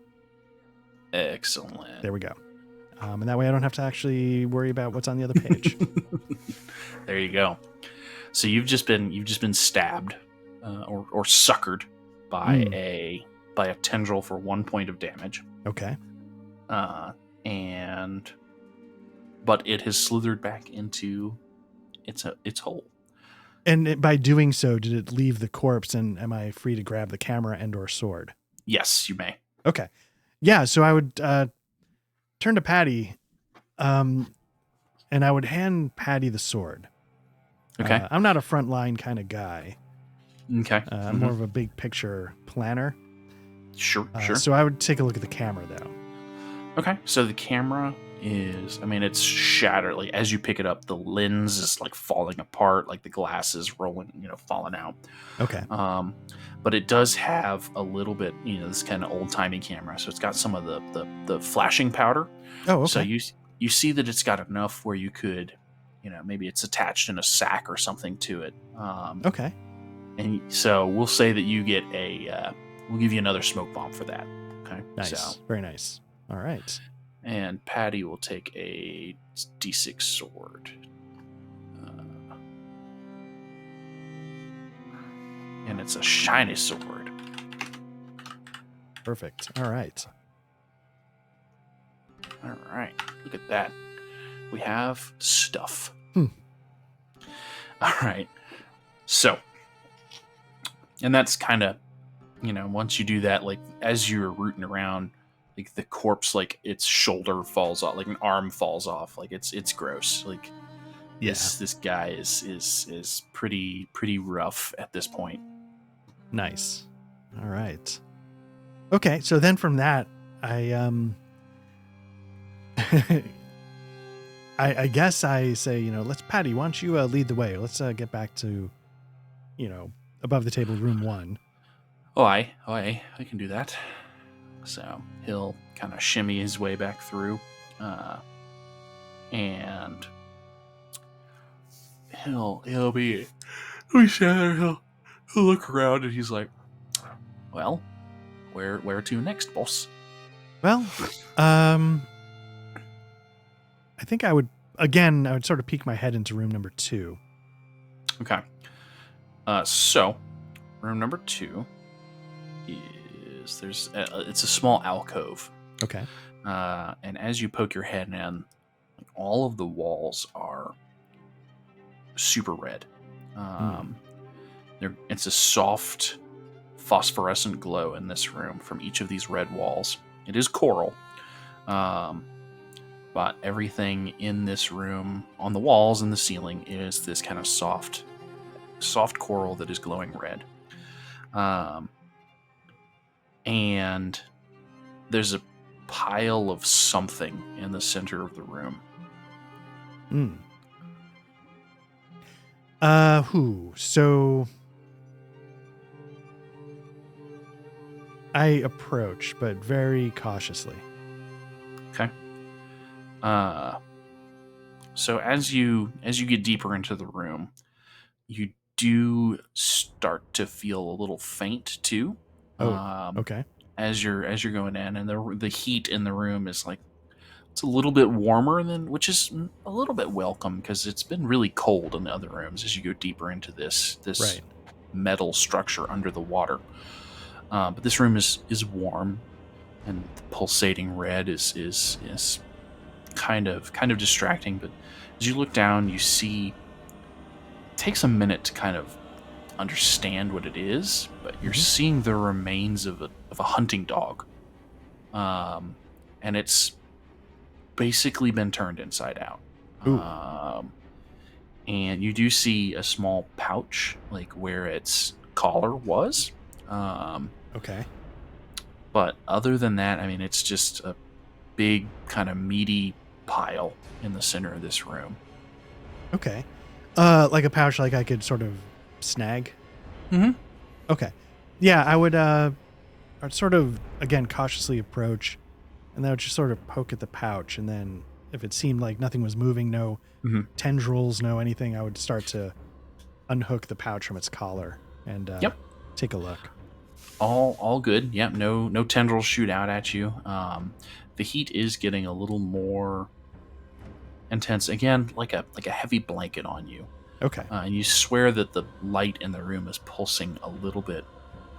Excellent. There we go. And that way I don't have to actually worry about what's on the other page. There you go. So you've just been stabbed or suckered by a tendril for 1 point of damage. Okay. But it has slithered back into its hole. And by doing so, did it leave the corpse, and am I free to grab the camera and or sword? Yes, you may. Okay. Yeah, so I would turn to Patty, and I would hand Patty the sword. Okay. I'm not a frontline kind of guy. Okay. I'm more of a big picture planner. Sure. So I would take a look at the camera, though. Okay. So the camera is, it's shattered. Like as you pick it up, the lens is like falling apart, like the glass is rolling, falling out. Okay. But it does have a little bit, this kind of old timey camera. So it's got some of the flashing powder. Oh, okay. So you see that it's got enough where you could, maybe it's attached in a sack or something to it. Okay. And so we'll say that you get we'll give you another smoke bomb for that. Okay. Nice. So, very nice. All right. And Patty will take a D6 sword. And it's a shiny sword. Perfect. All right. All right. Look at that. We have stuff. All right. So, and that's kind of, once you do that, like as you're rooting around, like the corpse, like its shoulder falls off, like an arm falls off, like it's gross. Like this guy is pretty rough at this point. Nice. All right. Okay, so then from that, I I guess I say, let's Patty, why don't you lead the way? Let's get back to, above the table, room 1. I can do that. So he'll kind of shimmy his way back through, and he'll be stand there, he'll look around, and he's like, well, where to next, boss? Well, I think I would sort of peek my head into room number 2. Okay. So room number 2 is it's a small alcove. Okay. And as you poke your head in, all of the walls are super red. It's a soft phosphorescent glow in this room from each of these red walls. It is coral, but everything in this room, on the walls and the ceiling, is this kind of soft coral that is glowing red. And there's a pile of something in the center of the room. So I approach, but very cautiously. Okay. So as you get deeper into the room, you do start to feel a little faint too. Okay. As you're going in, and the heat in the room is like, it's a little bit warmer which is a little bit welcome, because it's been really cold in the other rooms as you go deeper into this Right. metal structure under the water. But this room is warm, and the pulsating red is kind of distracting. But as you look down, you see, it takes a minute to kind of understand what it is, but you're seeing the remains of a hunting dog, and it's basically been turned inside out. And you do see a small pouch, like where its collar was. Okay. But other than that, I mean, it's just a big kind of meaty pile in the center of this room. Okay. Like a pouch, like I could sort of snag. Okay. Yeah, I'd sort of, again, cautiously approach, and then I would just sort of poke at the pouch, and then if it seemed like nothing was moving, no tendrils, no anything, I would start to unhook the pouch from its collar and take a look. All good. Yep. No tendrils shoot out at you. The heat is getting a little more intense again, like a heavy blanket on you. Okay. And you swear that the light in the room is pulsing a little bit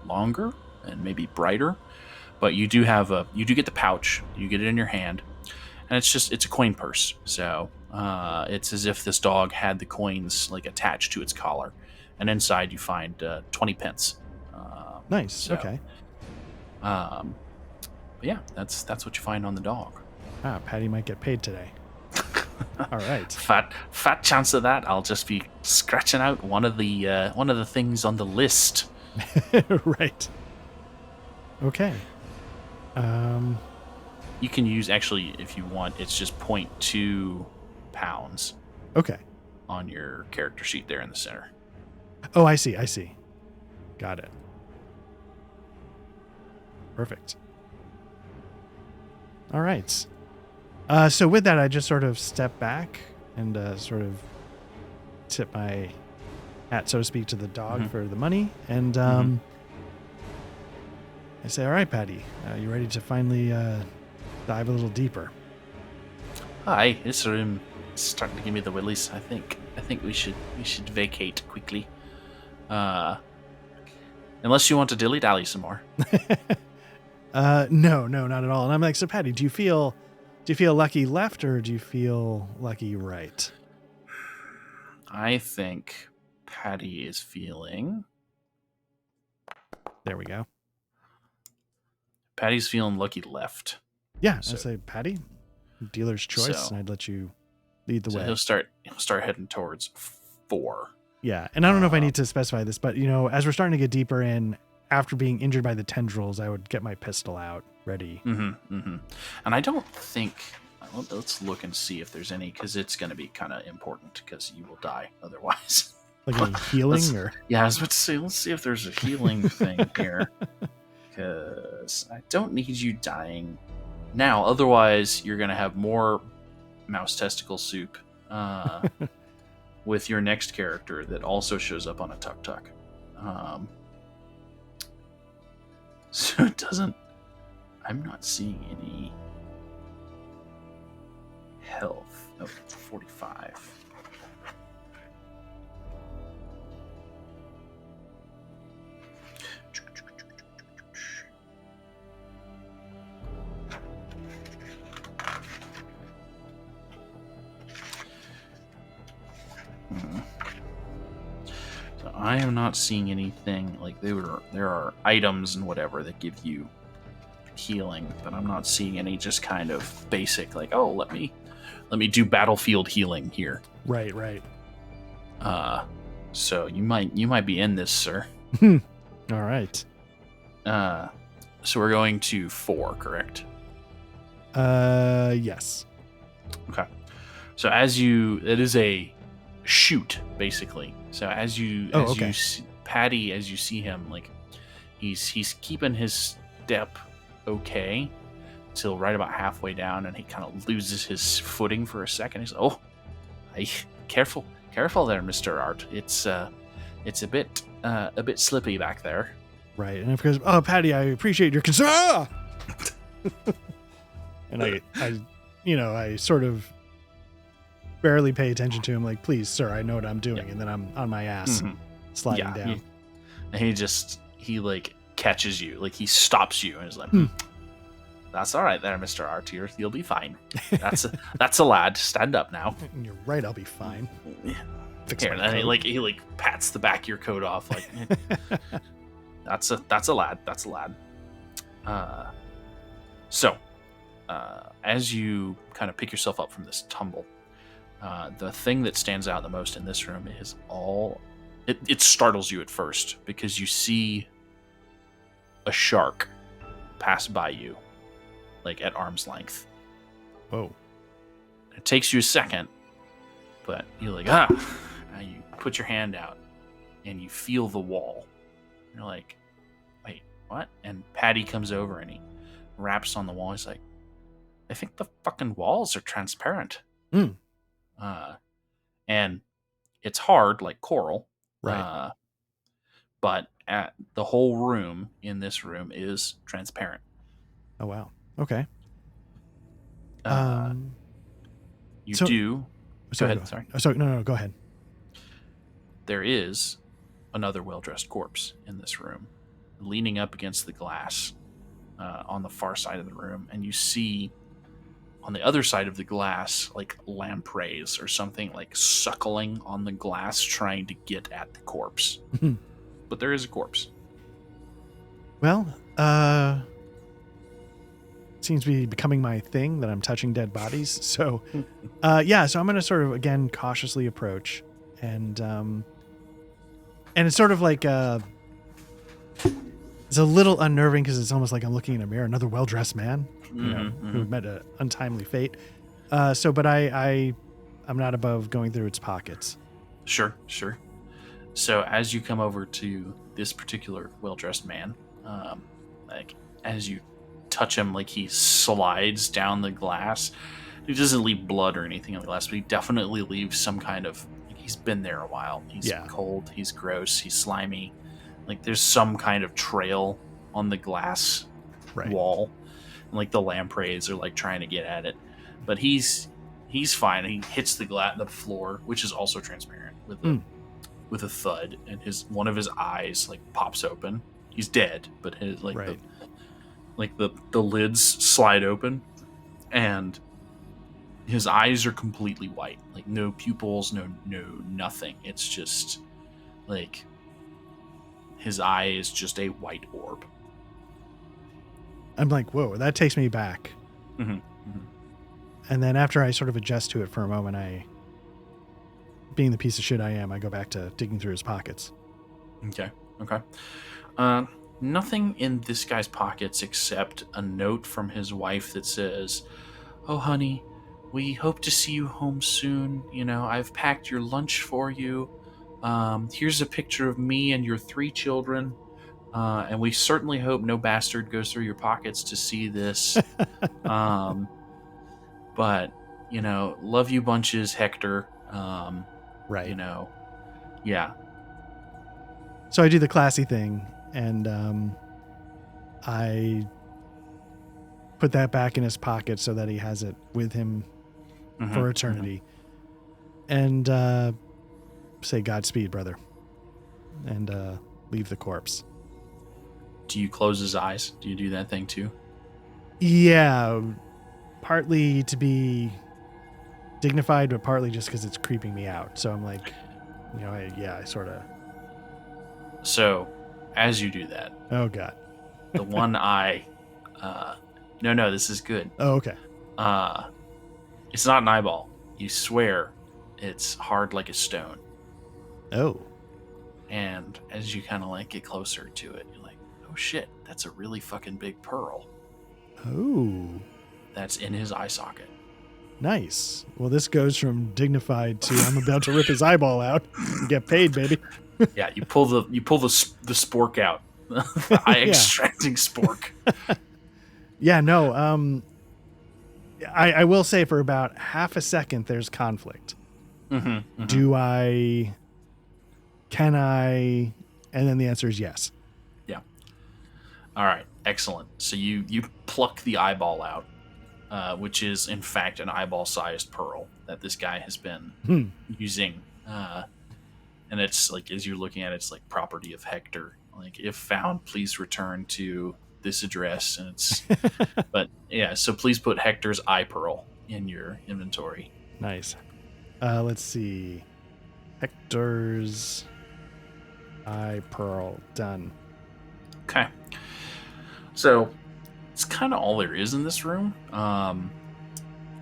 longer and maybe brighter, but you do get the pouch. You get it in your hand, and it's a coin purse. So it's as if this dog had the coins like attached to its collar, and inside you find 20 pence. Nice. So, okay. But yeah, that's what you find on the dog. Patty might get paid today. All right. Fat chance of that. I'll just be scratching out one of the things on the list. Right. Okay. You can use, actually, if you want, it's just 0.2 pounds. Okay. On your character sheet there in the center. Oh, I see. Got it. Perfect. All right. So with that, I just sort of step back and sort of tip my hat, so to speak, to the dog for the money. And I say, all right, Patty, you ready to finally dive a little deeper? Hi, this room is starting to give me the willies. I think we should vacate quickly. Unless you want to dilly-dally some more. No, not at all. And I'm like, so Patty, do you feel lucky left, or do you feel lucky right? I think Patty is feeling... There we go. Patty's feeling lucky left. Yeah, so, I say, Patty, dealer's choice, and I'd let you lead the way. He'll start heading towards 4. Yeah, and I don't know if I need to specify this, but as we're starting to get deeper in, after being injured by the tendrils, I would get my pistol out, ready. And I don't think... Let's look and see if there's any, because it's going to be kind of important, because you will die otherwise. Like any healing? Or? Yeah, I was about to say, let's see if there's a healing thing here. Because I don't need you dying now. Otherwise, you're going to have more mouse testicle soup. with your next character that also shows up on a tuk-tuk. So it doesn't... I'm not seeing any health. Oh, 45. So I am not seeing anything like there are items and whatever that give you healing, but I'm not seeing any just kind of basic like, oh, let me do battlefield healing here. Right. So you might be in this, sir. All right. So we're going to 4, correct? Yes. Okay. So it is a shoot basically. So as you see Patty, as you see him, like he's keeping his step okay till right about halfway down, and he kind of loses his footing for a second. He's like, "Oh, hey, careful there, Mr. Art. It's a bit slippy back there." Right. And of course, oh, Patty, I appreciate your concern. Ah! And I sort of barely pay attention to him, like, please, sir, I know what I'm doing. Yeah. And then I'm on my ass sliding down. He like catches you, like he stops you and is like, that's all right there, Mr. Art. You'll be fine. That's a lad. Stand up now. And you're right, I'll be fine. Here, and he pats the back of your coat off, like that's a lad. That's a lad. So as you kind of pick yourself up from this tumble, the thing that stands out the most in this room is it startles you at first because you see a shark pass by you, like at arm's length. Whoa. It takes you a second, but you're like, Now you put your hand out and you feel the wall. You're like, wait, what? And Patty comes over and he raps on the wall. He's like, I think the fucking walls are transparent. And it's hard, like coral. Right. But the whole room in this room is transparent. Oh, wow. Okay. Go ahead. Sorry. Oh, sorry. No, go ahead. There is another well-dressed corpse in this room, leaning up against the glass on the far side of the room, and you see on the other side of the glass like lampreys or something like suckling on the glass trying to get at the corpse. But there is a corpse. Well, seems to be becoming my thing that I'm touching dead bodies. So so I'm going to sort of again cautiously approach, and it's sort of like it's a little unnerving because it's almost like I'm looking in a mirror, another well-dressed man, who met an untimely fate. But I'm not above going through its pockets. Sure. So as you come over to this particular well-dressed man, like as you touch him, like he slides down the glass. He doesn't leave blood or anything on the glass, but he definitely leaves some kind of, like, he's been there a while. He's cold, he's gross, he's slimy. Like there's some kind of trail on the glass wall. And, like the lampreys are like trying to get at it. But he's fine. He hits the floor, which is also transparent, with a thud, and one of his eyes like pops open. He's dead, but his the lids slide open, and his eyes are completely white, like no pupils, no nothing. It's just like his eye is just a white orb. I'm like, whoa, that takes me back. And then after I sort of adjust to it for a moment, being the piece of shit I am, I go back to digging through his pockets. Okay. Nothing in this guy's pockets except a note from his wife that says, "Oh, honey, we hope to see you home soon. I've packed your lunch for you. Here's a picture of me and your 3 children. And we certainly hope no bastard goes through your pockets to see this. But, love you bunches, Hector. Right. You know? Yeah. So I do the classy thing, and I put that back in his pocket so that he has it with him for eternity. And say Godspeed, brother. And leave the corpse. Do you close his eyes? Do you do that thing too? Yeah. Partly to be dignified, but partly just because it's creeping me out. So I'm like, I sort of. So, as you do that, Oh, God. the one eye. No, this is good. Oh, okay. It's not an eyeball. You swear it's hard like a stone. Oh. And as you kind of like get closer to it, you're like, oh shit, that's a really fucking big pearl. Oh. That's in his eye socket. Nice. Well, this goes from dignified to I'm about to rip his eyeball out and get paid, baby. Yeah, you pull the spork out. The eye extracting spork. Yeah, no. I will say for about half a second there's conflict. Do I? Can I? And then the answer is yes. Yeah. All right. Excellent. So you pluck the eyeball out, which is in fact an eyeball-sized pearl that this guy has been using. And it's like, as you're looking at it, it's like property of Hector. Like, if found, please return to this address. And it's, but yeah. So please put Hector's eye pearl in your inventory. Nice. Let's see. Hector's eye pearl. Done. Okay. So it's kind of all there is in this room.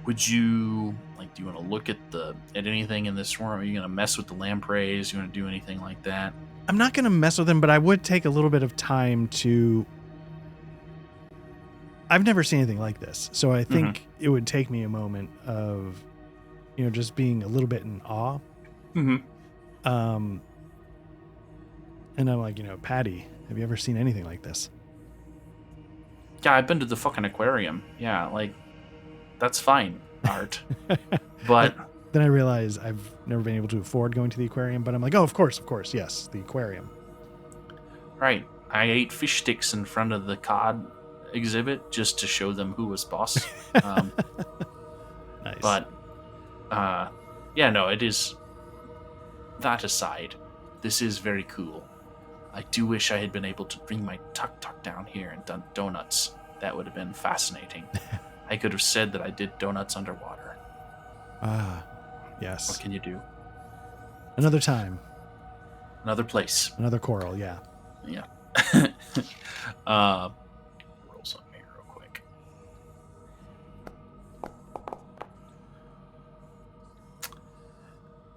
Would you like? Do you want to look at anything in this room? Are you going to mess with the lampreys? You want to do anything like that? I'm not going to mess with them, but I would take a little bit of time to. I've never seen anything like this, so I think it would take me a moment of, just being a little bit in awe. And I'm like, Patty, have you ever seen anything like this? Yeah, I've been to the fucking aquarium. Yeah, like, that's fine, Art. But then I realize I've never been able to afford going to the aquarium, but I'm like, oh, of course, yes, the aquarium. Right. I ate fish sticks in front of the cod exhibit just to show them who was boss. Nice. But, yeah, no, it is. That aside, this is very cool. I do wish I had been able to bring my tuk-tuk down here and done donuts. That would have been fascinating. I could have said that I did donuts underwater. Yes. What can you do? Another time. Another place. Another coral, yeah. Yeah. Roll something here real quick.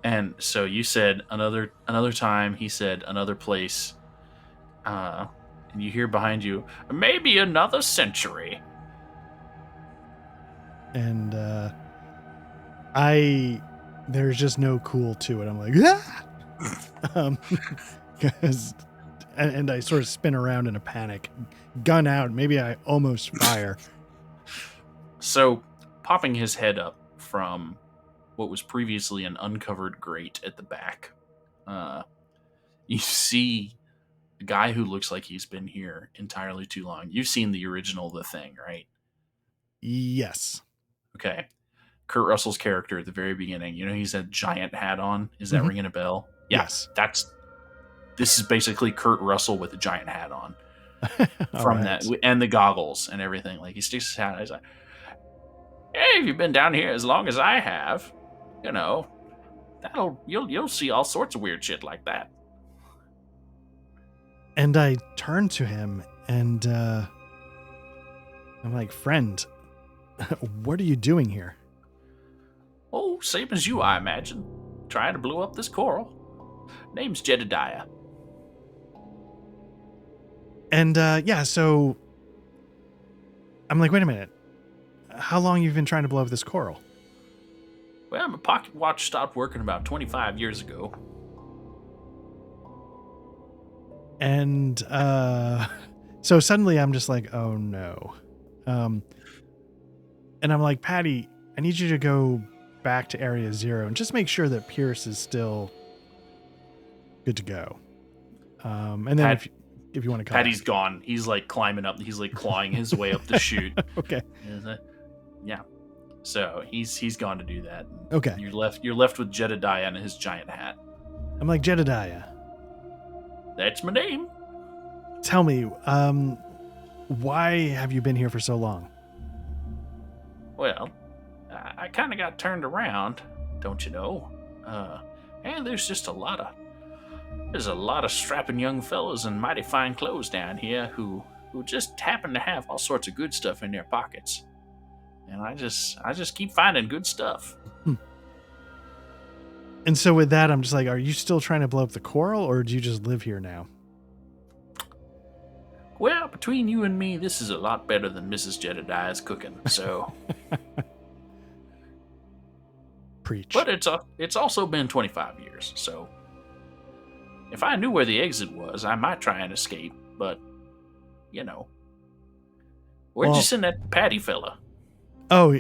And so you said another time. He said another place. And you hear behind you, maybe another century. And there's just no cool to it. I'm like, because and I sort of spin around in a panic, gun out. Maybe I almost fire. So, popping his head up from what was previously an uncovered grate at the back, you see a guy who looks like he's been here entirely too long. You've seen the original The Thing, right? Yes. Okay. Kurt Russell's character at the very beginning, he's that giant hat on. Is that ringing a bell? Yeah, yes. This is basically Kurt Russell with a giant hat on. From right. that, and the goggles and everything. Like, he sticks his hat out. He's like, hey, if you've been down here as long as I have, you'll see all sorts of weird shit like that. And I turn to him and I'm like, friend, what are you doing here? Oh, same as you, I imagine. Trying to blow up this coral. Name's Jedediah. And so I'm like, wait a minute. How long you've been trying to blow up this coral? Well, my pocket watch stopped working about 25 years ago. And so suddenly I'm just like, oh no. And I'm like, Patty, I need you to go back to Area 0 and just make sure that Pierce is still good to go. And then if you want to come Patty's gone. He's like climbing up. He's like clawing his way up the chute. Okay. Yeah. So he's gone to do that. Okay. You're left with Jedediah and his giant hat. I'm like, Jedediah, That's my name. tell me, why have you been here for so long? Well, I kind of got turned around, don't you know? And there's just a lot of strapping young fellas in mighty fine clothes down here who just happen to have all sorts of good stuff in their pockets. And I just keep finding good stuff. And so with that, I'm just like, are you still trying to blow up the coral, or do you just live here now? Well, between you and me, this is a lot better than Mrs. Jedediah's cooking. So, Preach. but it's also been 25 years. So, if I knew where the exit was, I might try and escape. But, where'd you send that Patty fella? Oh,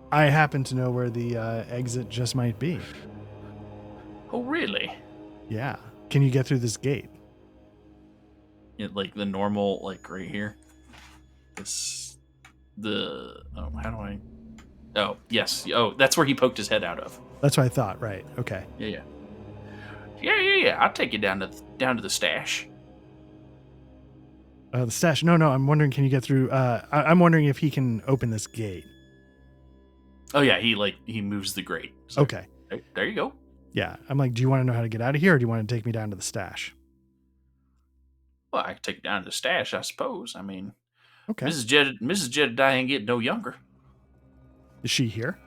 I happen to know where the exit just might be. Oh, really? Yeah. Can you get through this gate? Like the normal, like right here. How do I? Oh, yes. Oh, that's where he poked his head out of. That's what I thought. Right. Okay. Yeah. I'll take you down to the stash. The stash. No. I'm wondering, can you get through? I'm wondering if he can open this gate. Oh yeah, he moves the grate. So, okay. There you go. Yeah. I'm like, do you want to know how to get out of here, or do you want to take me down to the stash? Well, I can take you down to the stash, I suppose. I mean, okay. Mrs. Jedediah ain't getting no younger. Is she here?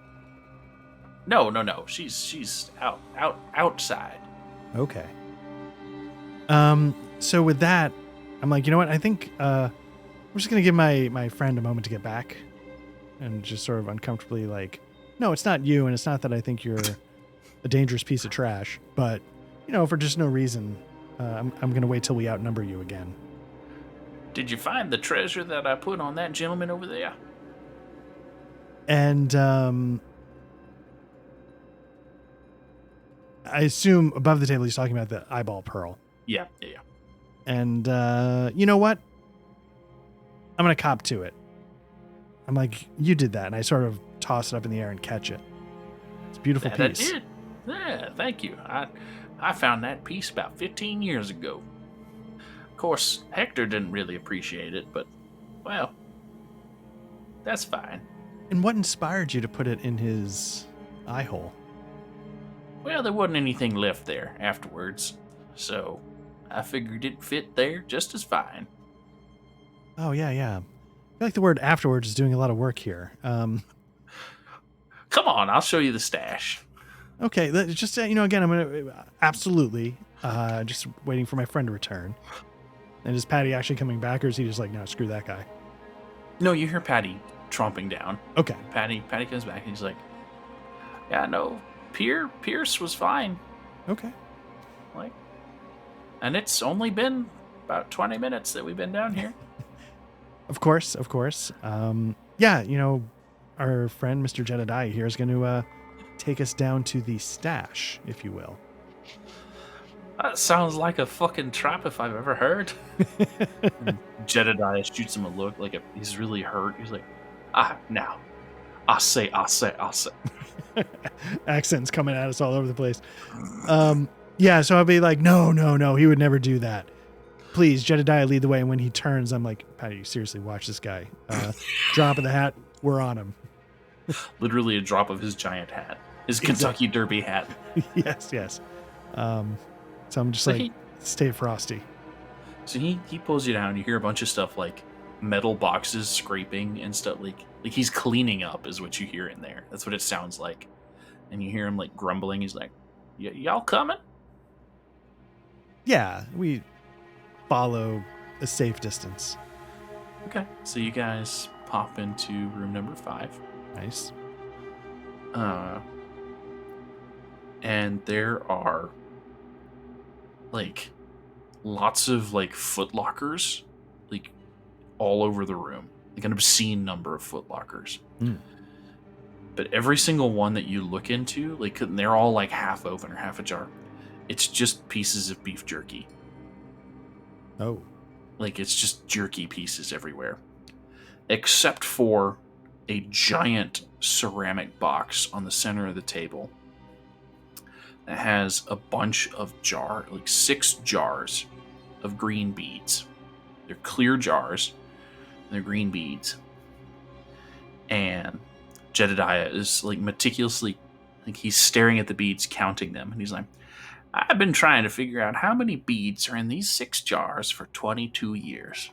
No. She's outside. Okay. So with that, I'm like, you know what? I think I'm just gonna give my friend a moment to get back, and just sort of uncomfortably like, no, it's not you, and it's not that I think you're a dangerous piece of trash, but for just no reason, I'm gonna wait till we outnumber you again. Did you find the treasure that I put on that gentleman over there? And I assume above the table he's talking about the eyeball pearl. Yeah. And you know what? I'm gonna cop to it. I'm like, you did that, and I sort of toss it up in the air and catch it. It's a beautiful piece. I did. Yeah, thank you. I found that piece about 15 years ago. Of course, Hector didn't really appreciate it, but, well, that's fine. And what inspired you to put it in his eye hole? Well, there wasn't anything left there afterwards, so I figured it fit there just as fine. Oh, yeah. I feel like the word afterwards is doing a lot of work here. Come on, I'll show you the stash. Okay, just, again, I'm going to, absolutely, just waiting for my friend to return. And is Patty actually coming back, or is he just like, no, screw that guy? No, you hear Patty tromping down. Okay. Patty comes back, and he's like, yeah, no, Pierce was fine. Okay. And it's only been about 20 minutes that we've been down here. Of course. Yeah, our friend Mr. Jedediah here is going to take us down to the stash, if you will. That sounds like a fucking trap if I've ever heard. Jedediah shoots him a look like he's really hurt. He's like, now. I say. Accents coming at us all over the place. Yeah, so I'll be like, no, he would never do that. Please, Jedediah, lead the way. And when he turns, I'm like, Patty, seriously, watch this guy. Drop of the hat, we're on him. Literally a drop of his giant hat. His Kentucky Derby hat. Yes. So I'm just stay frosty. So he pulls you down. You hear a bunch of stuff like metal boxes scraping and stuff. Like he's cleaning up is what you hear in there. That's what it sounds like. And you hear him like grumbling. He's like, y'all coming? Yeah, we follow a safe distance. Okay. So you guys pop into room number 5. Nice. And there are like lots of like foot lockers like all over the room. Like an obscene number of foot lockers. But every single one that you look into, like, they're all like half open or half ajar. It's just pieces of beef jerky. Oh. Like, it's just jerky pieces everywhere. Except for a giant ceramic box on the center of the table that has a bunch of 6 jars of green beads. They're clear jars. They're green beads. And Jedediah is like meticulously, like, he's staring at the beads, counting them, and he's like, I've been trying to figure out how many beads are in these 6 jars for 22 years.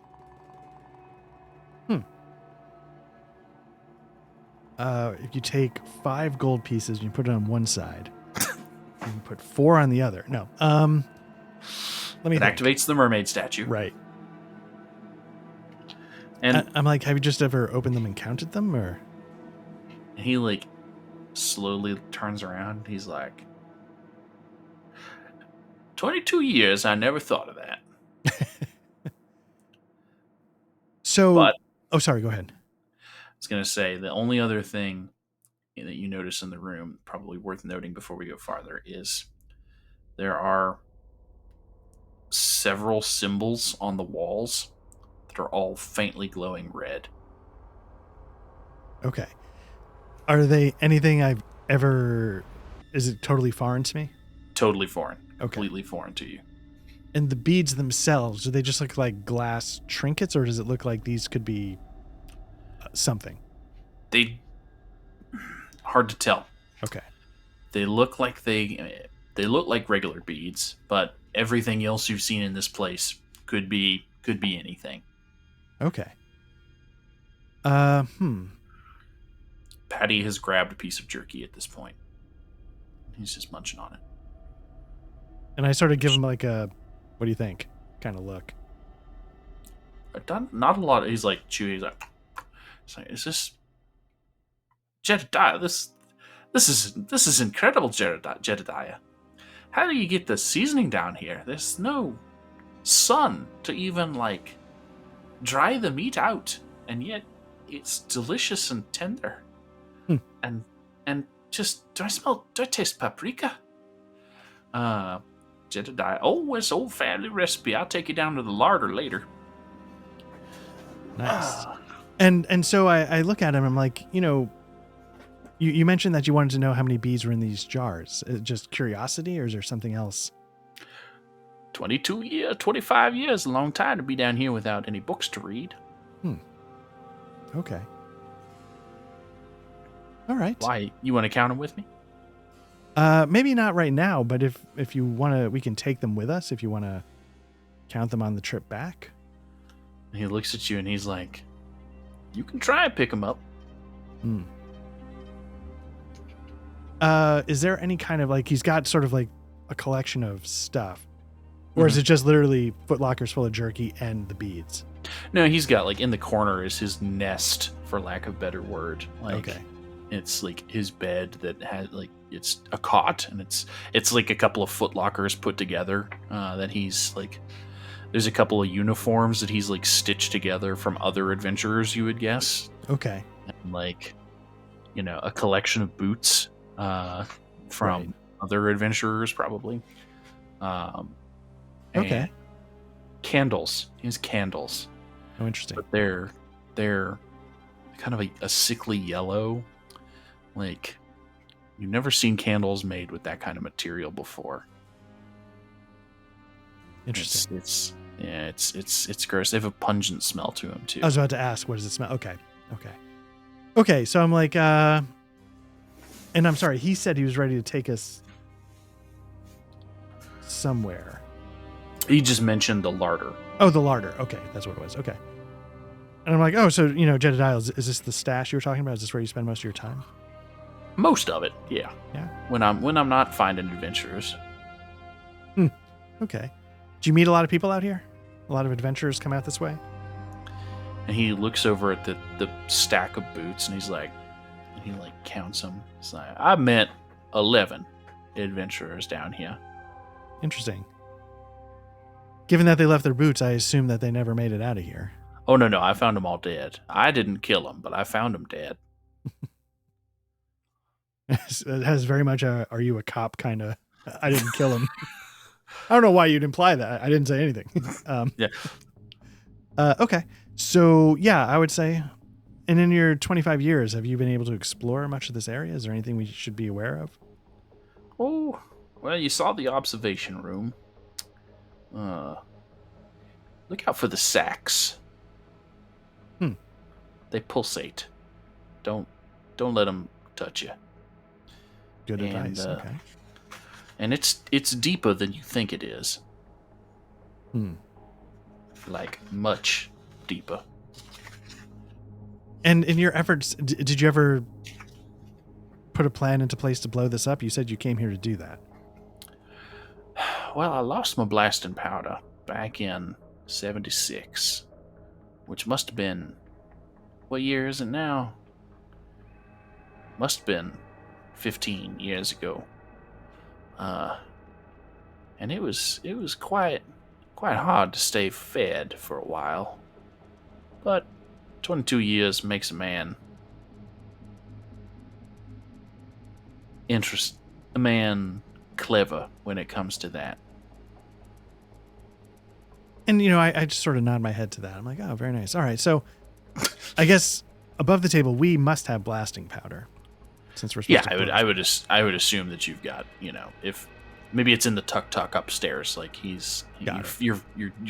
If you take 5 gold pieces and you put it on one side, you can put 4 on the other. No. Let me It think. activates the mermaid statue. Right. And I'm like, have you just ever opened them and counted them, or? he like slowly turns around. He's like, 22 years. I never thought of that. So, But oh, sorry. Go ahead. I was gonna say the only other thing that you notice in the room, probably worth noting before we go farther, is there are several symbols on the walls that are all faintly glowing red. Okay. Are they anything I've ever? Is it totally foreign to me? Totally foreign. Okay. Completely foreign to you. And the beads themselves, do they just look like glass trinkets, or does it look like these could be something? Hard to tell. Okay. They look like regular beads, but everything else you've seen in this place could be anything. Okay. Patty has grabbed a piece of jerky at this point. He's just munching on it. And I sort of give him like a, what do you think? Kind of look. Not a lot. He's like chewing. He's like, is this Jedediah? This is incredible, Jedediah. How do you get the seasoning down here? There's no sun to even like dry the meat out, and yet it's delicious and tender. And just do I taste paprika? Jedediah, it's old family recipe. I'll take you down to the larder later. Nice. And so I look at him. I'm like, you mentioned that you wanted to know how many beads were in these jars. Is it just curiosity, or is there something else? 25 years, a long time to be down here without any books to read. Okay. All right. Why? You want to count them with me? Maybe not right now, but if you want to, we can take them with us if you want to count them on the trip back. And he looks at you and he's like, you can try and pick them up. Is there any kind of like, he's got sort of like a collection of stuff, or is it just literally footlockers full of jerky and the beads? No, he's got like in the corner is his nest, for lack of a better word. Like, okay. It's like his bed that has like, it's a cot, and it's like a couple of footlockers put together that he's like, there's a couple of uniforms that he's like stitched together from other adventurers, you would guess. Okay. And like, a collection of boots from other adventurers, probably. Okay. Candles. He has candles. Oh, interesting. But they're kind of a sickly yellow. Like, you've never seen candles made with that kind of material before. Interesting. It's gross. They have a pungent smell to them too. I was about to ask, what does it smell? Okay. So I'm like, and I'm sorry. He said he was ready to take us somewhere. He just mentioned the larder. Oh, the larder. Okay, that's what it was. Okay. And I'm like, oh, so Jedediah, is this the stash you were talking about? Is this where you spend most of your time? Most of it, yeah. Yeah. When I'm not finding adventurers. Okay. Do you meet a lot of people out here? A lot of adventurers come out this way? And he looks over at the stack of boots, and he counts them. He's like, I met 11 adventurers down here. Interesting. Given that they left their boots, I assume that they never made it out of here. Oh, no, I found them all dead. I didn't kill them, but I found them dead. It has very much a "Are you a cop?" kind of. I didn't kill him. I don't know why you'd imply that. I didn't say anything. Yeah. Okay. So yeah, I would say. And in your 25 years, have you been able to explore much of this area? Is there anything we should be aware of? Oh, well, you saw the observation room. Uh, Look out for the sacks. Hmm. They pulsate. Don't don't let them touch you. Good And advice. Okay. and it's deeper than you think it is. Hmm. Like much deeper. And in your efforts, did you ever put a plan into place to blow this up? You said you came here to do that. Well, I lost my blasting powder back in '76, which must have been, what year is it now? Must have been 15 years ago. Uh, and it was quite hard to stay fed for a while. But 22 years makes a man interest a man clever when it comes to that. And I just sort of nod my head to that. I'm like, oh, very nice. All right, so I guess above the table we must have blasting powder, since we're supposed Yeah, to. I would assume that you've got, if maybe it's in the tuck upstairs, like you're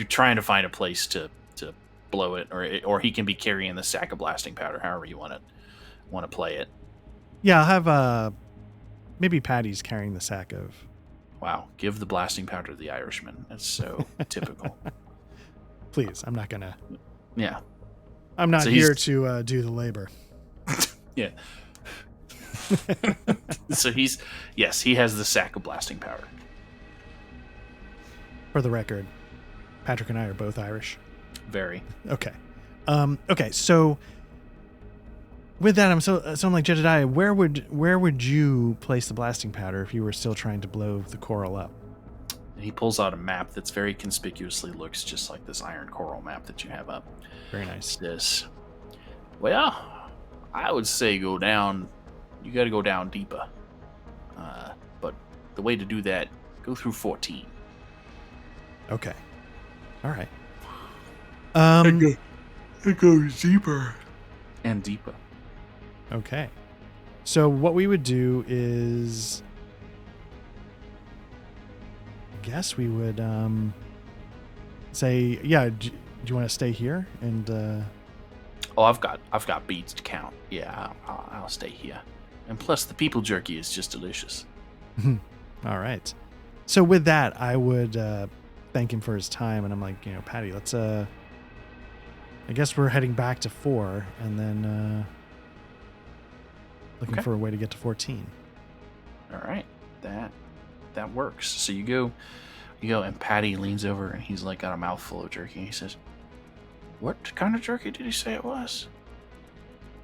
trying to find a place to blow it, or he can be carrying the sack of blasting powder, however you want to play it. Yeah, I'll have maybe Patty's carrying the sack of. Wow, give the blasting powder to the Irishman. That's so typical. Please, I'm not gonna. Yeah. I'm not So here to do the labor. Yeah. So he has the sack of blasting powder. For the record, Patrick and I are both Irish. Very. Okay. Okay. So with that, I'm like, Jedediah, where would you place the blasting powder if you were still trying to blow the coral up? And he pulls out a map that's very conspicuously looks just like this iron coral map that you have up. Very nice. This. Well, I would say go down. You got to go down deeper. But the way to do that, go through 14. Okay. All right. It goes deeper and deeper. Okay. So what we would do is, I guess we would say, yeah. Do you want to stay here and? Oh, I've got beads to count. Yeah, I'll stay here. And plus, the people jerky is just delicious. All right. So with that, I would thank him for his time, and I'm like, Patty, let's. I guess we're heading back to 4, and then looking for a way to get to 14. All right, that works. So you go, and Patty leans over, and he's like got a mouthful of jerky. And he says, "What kind of jerky did he say it was?"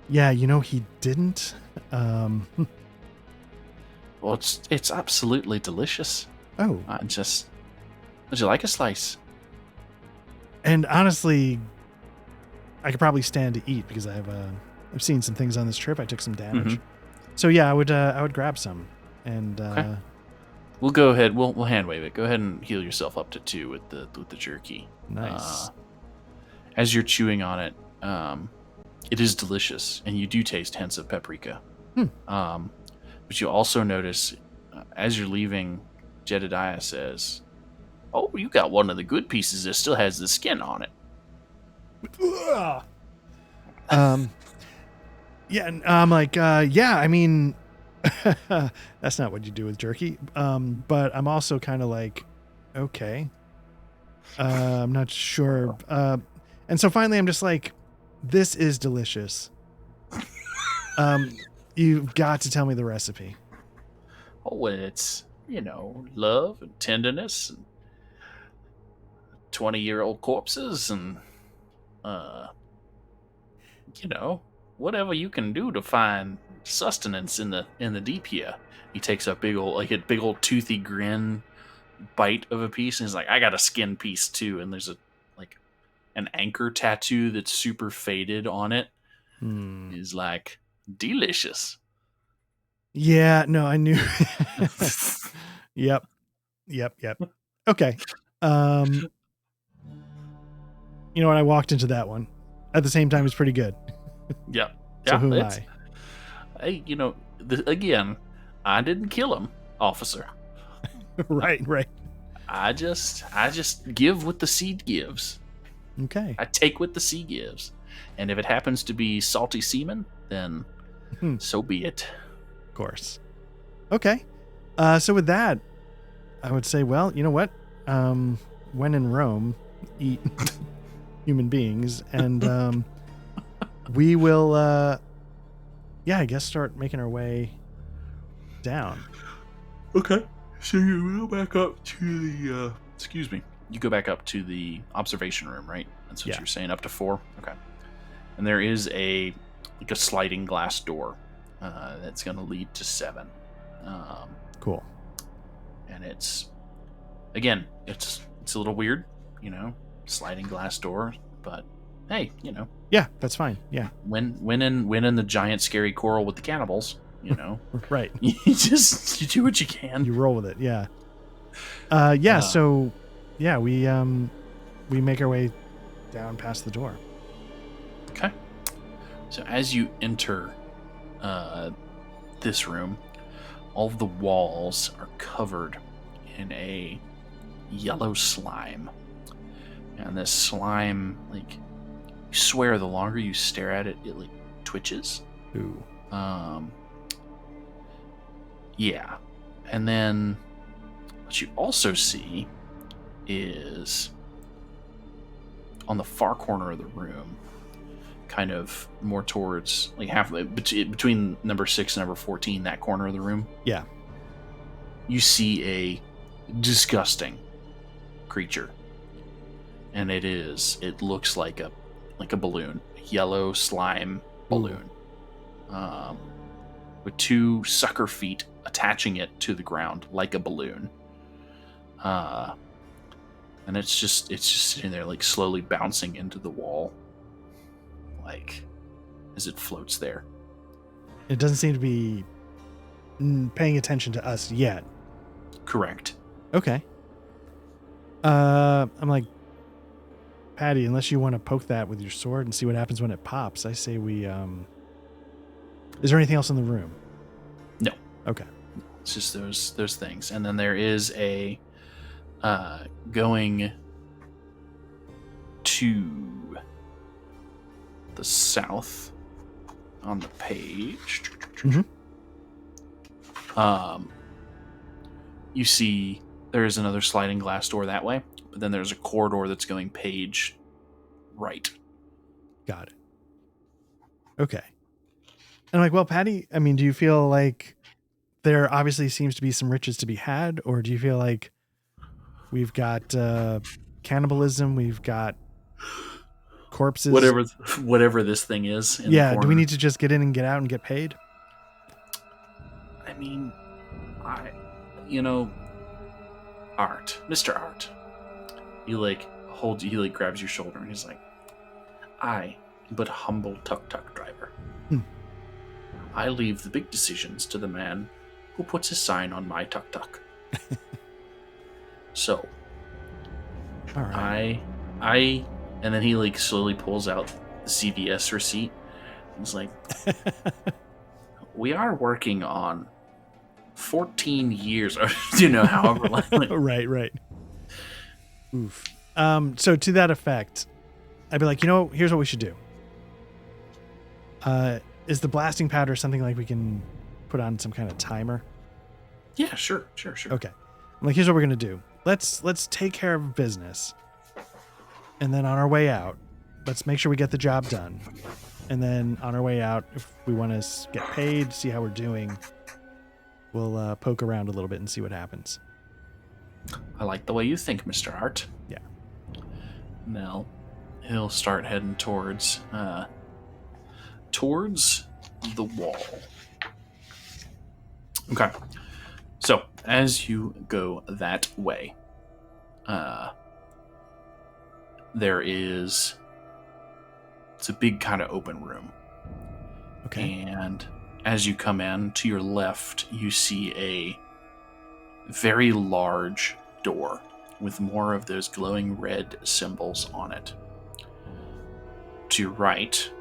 Yeah, he didn't. Well, it's absolutely delicious. Oh, would you like a slice? And honestly, I could probably stand to eat because I've seen some things on this trip. I took some damage, so yeah, I would grab some, and okay. We'll go ahead. We'll hand wave it. Go ahead and heal yourself up to 2 with the jerky. Nice. As you're chewing on it, it is delicious, and you do taste hints of paprika. But you also notice, as you're leaving, Jedediah says, "Oh, you got one of the good pieces that still has the skin on it." Yeah, and I'm like, yeah, I mean, that's not what you do with jerky. But I'm also kind of like, okay, I'm not sure. And so finally, I'm just like, this is delicious. You've got to tell me the recipe. Oh, and it's, love and tenderness and 20-year-old corpses and, whatever you can do to find sustenance in the deep here. He takes a big old toothy grin bite of a piece, and he's like, "I got a skin piece too." And there's an anchor tattoo that's super faded on it. He's like, delicious. Yeah, no, I knew. Yep. Yep. Okay. Um, you know what? I walked into that one. At the same time, it's pretty good. Yeah, So yeah. who am It's I? hey, again, I didn't kill him, officer. Right. I just give what the seed gives. Okay. I take what the sea gives, and if it happens to be salty semen, then Of so be it. course. Okay. So with that, I would say, well, you know what? When in Rome, eat human beings, and we will, I guess start making our way down. Okay. So you go back up to the excuse me. You go back up to the observation room, right? That's what Yeah. you're saying, up to 4? Okay. And there is a sliding glass door that's going to lead to 7. Cool. And it's again, it's a little weird, sliding glass door, but hey, Yeah, that's fine. Yeah. win in the giant scary coral with the cannibals, Right. you do what you can. You roll with it. Yeah. Uh, So yeah, we make our way down past the door. Okay. So as you enter this room, all of the walls are covered in a yellow slime. And this slime, like, you swear the longer you stare at it, it like twitches. Ooh. Yeah. And then what you also see is on the far corner of the room, kind of more towards like halfway between number 6 and number 14, that corner of the room. Yeah. You see a disgusting creature, and it looks like a balloon, a yellow slime balloon, with 2 sucker feet attaching it to the ground like a balloon. And it's just sitting there, like, slowly bouncing into the wall, like, as it floats there. It doesn't seem to be paying attention to us yet. Correct. Okay. I'm like, Patty, unless you want to poke that with your sword and see what happens when it pops, I say we, is there anything else in the room? No. Okay. It's just those things. And then there is a going to the south on the page. Mhm. You see there is another sliding glass door that way, but then there's a corridor that's going page right. Got it. Okay. And I'm like, well, Patty, I mean, do you feel like there obviously seems to be some riches to be had, or do you feel like we've got cannibalism, we've got corpses, Whatever this thing is in the corner. Do we need to just get in and get out and get paid? I mean, Mr. Art, he grabs your shoulder and he's like, I am but a humble tuk-tuk driver. I leave the big decisions to the man who puts his sign on my tuk-tuk. So, all right. and then he, like, slowly pulls out the CVS receipt and he's like, we are working on 14 years, or however long. Right. Oof. So to that effect, I'd be like, here's what we should do. Is the blasting powder something like we can put on some kind of timer? Yeah, sure. Okay. I'm like, here's what we're gonna do. Let's take care of business, and then on our way out, let's make sure we get the job done. And then on our way out, if we want to get paid, see how we're doing, we'll poke around a little bit and see what happens. I like the way you think, Mr. Art. Yeah. Now, he'll start heading towards the wall. Okay. So, as you go that way, it's a big kind of open room. Okay. And as you come in, to your left, you see a very large door with more of those glowing red symbols on it. To your right,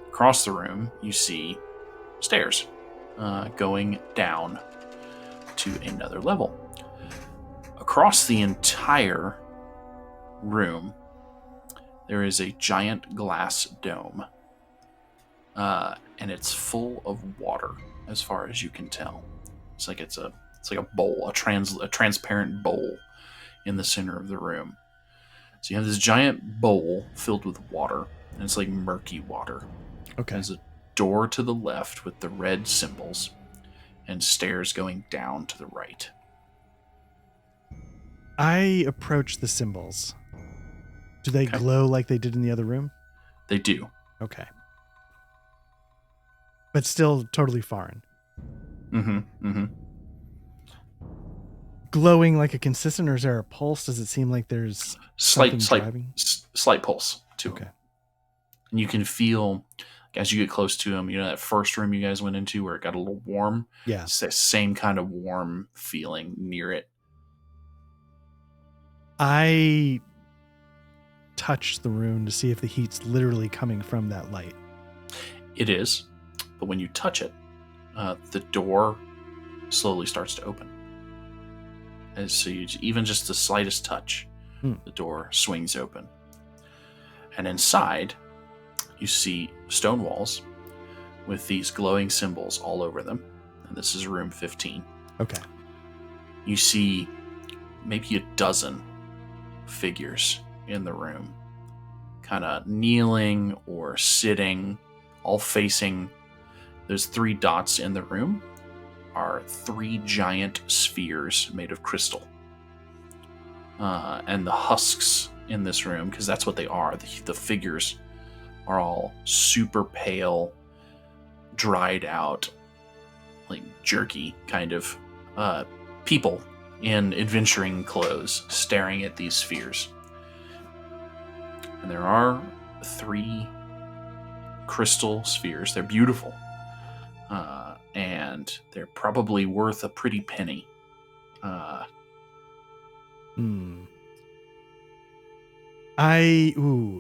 across the room, you see stairs going down to another level. Across the entire room, there is a giant glass dome, and it's full of water, as far as you can tell. It's like a bowl, a transparent bowl in the center of the room. So you have this giant bowl filled with water, and it's like murky water. Okay. There's a door to the left with the red symbols, and stairs going down to the right. I approach the symbols. Do they glow like they did in the other room? They do. Okay. But still totally foreign. Glowing like a consistent, or is there a pulse? Does it seem like there's slight pulse to okay. them. And you can feel, as you get close to them, that first room you guys went into where it got a little warm? Yeah. It's that same kind of warm feeling near it. I touch the rune to see if the heat's literally coming from that light. It is, but when you touch it, the door slowly starts to open. And so even just the slightest touch, the door swings open. And inside, you see stone walls with these glowing symbols all over them. And this is room 15. Okay. You see maybe a dozen figures in the room, kind of kneeling or sitting, all facing. There's 3 dots in the room, are 3 giant spheres made of crystal. And the husks in this room, because that's what they are, the figures are all super pale, dried out, like jerky kind of people in adventuring clothes staring at these spheres. And there are 3 crystal spheres. They're beautiful. And they're probably worth a pretty penny.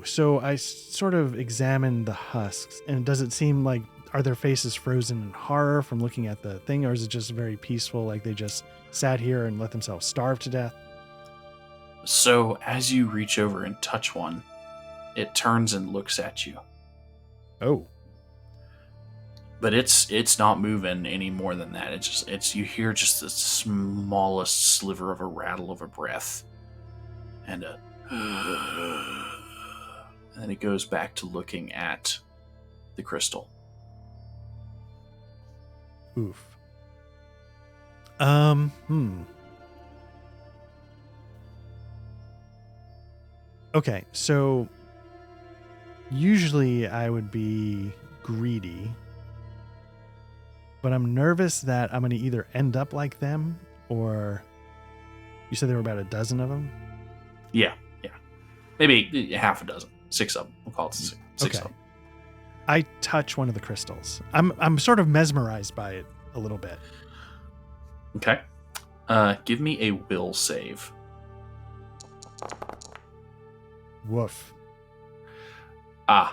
So I sort of examine the husks, and does it seem like, are their faces frozen in horror from looking at the thing, or is it just very peaceful, like they just sat here and let themselves starve to death? So as you reach over and touch one, it turns and looks at you. Oh. But it's not moving any more than that. It's you hear just the smallest sliver of a rattle of a breath, and then it goes back to looking at the crystal. Oof. Okay, so usually I would be greedy, but I'm nervous that I'm going to either end up like them, or you said there were about a dozen of them? Yeah. Maybe half a dozen. 6 of them. We'll call it 6 okay. of them. I touch one of the crystals. I'm sort of mesmerized by it a little bit. Okay. Give me a will save. Woof. 10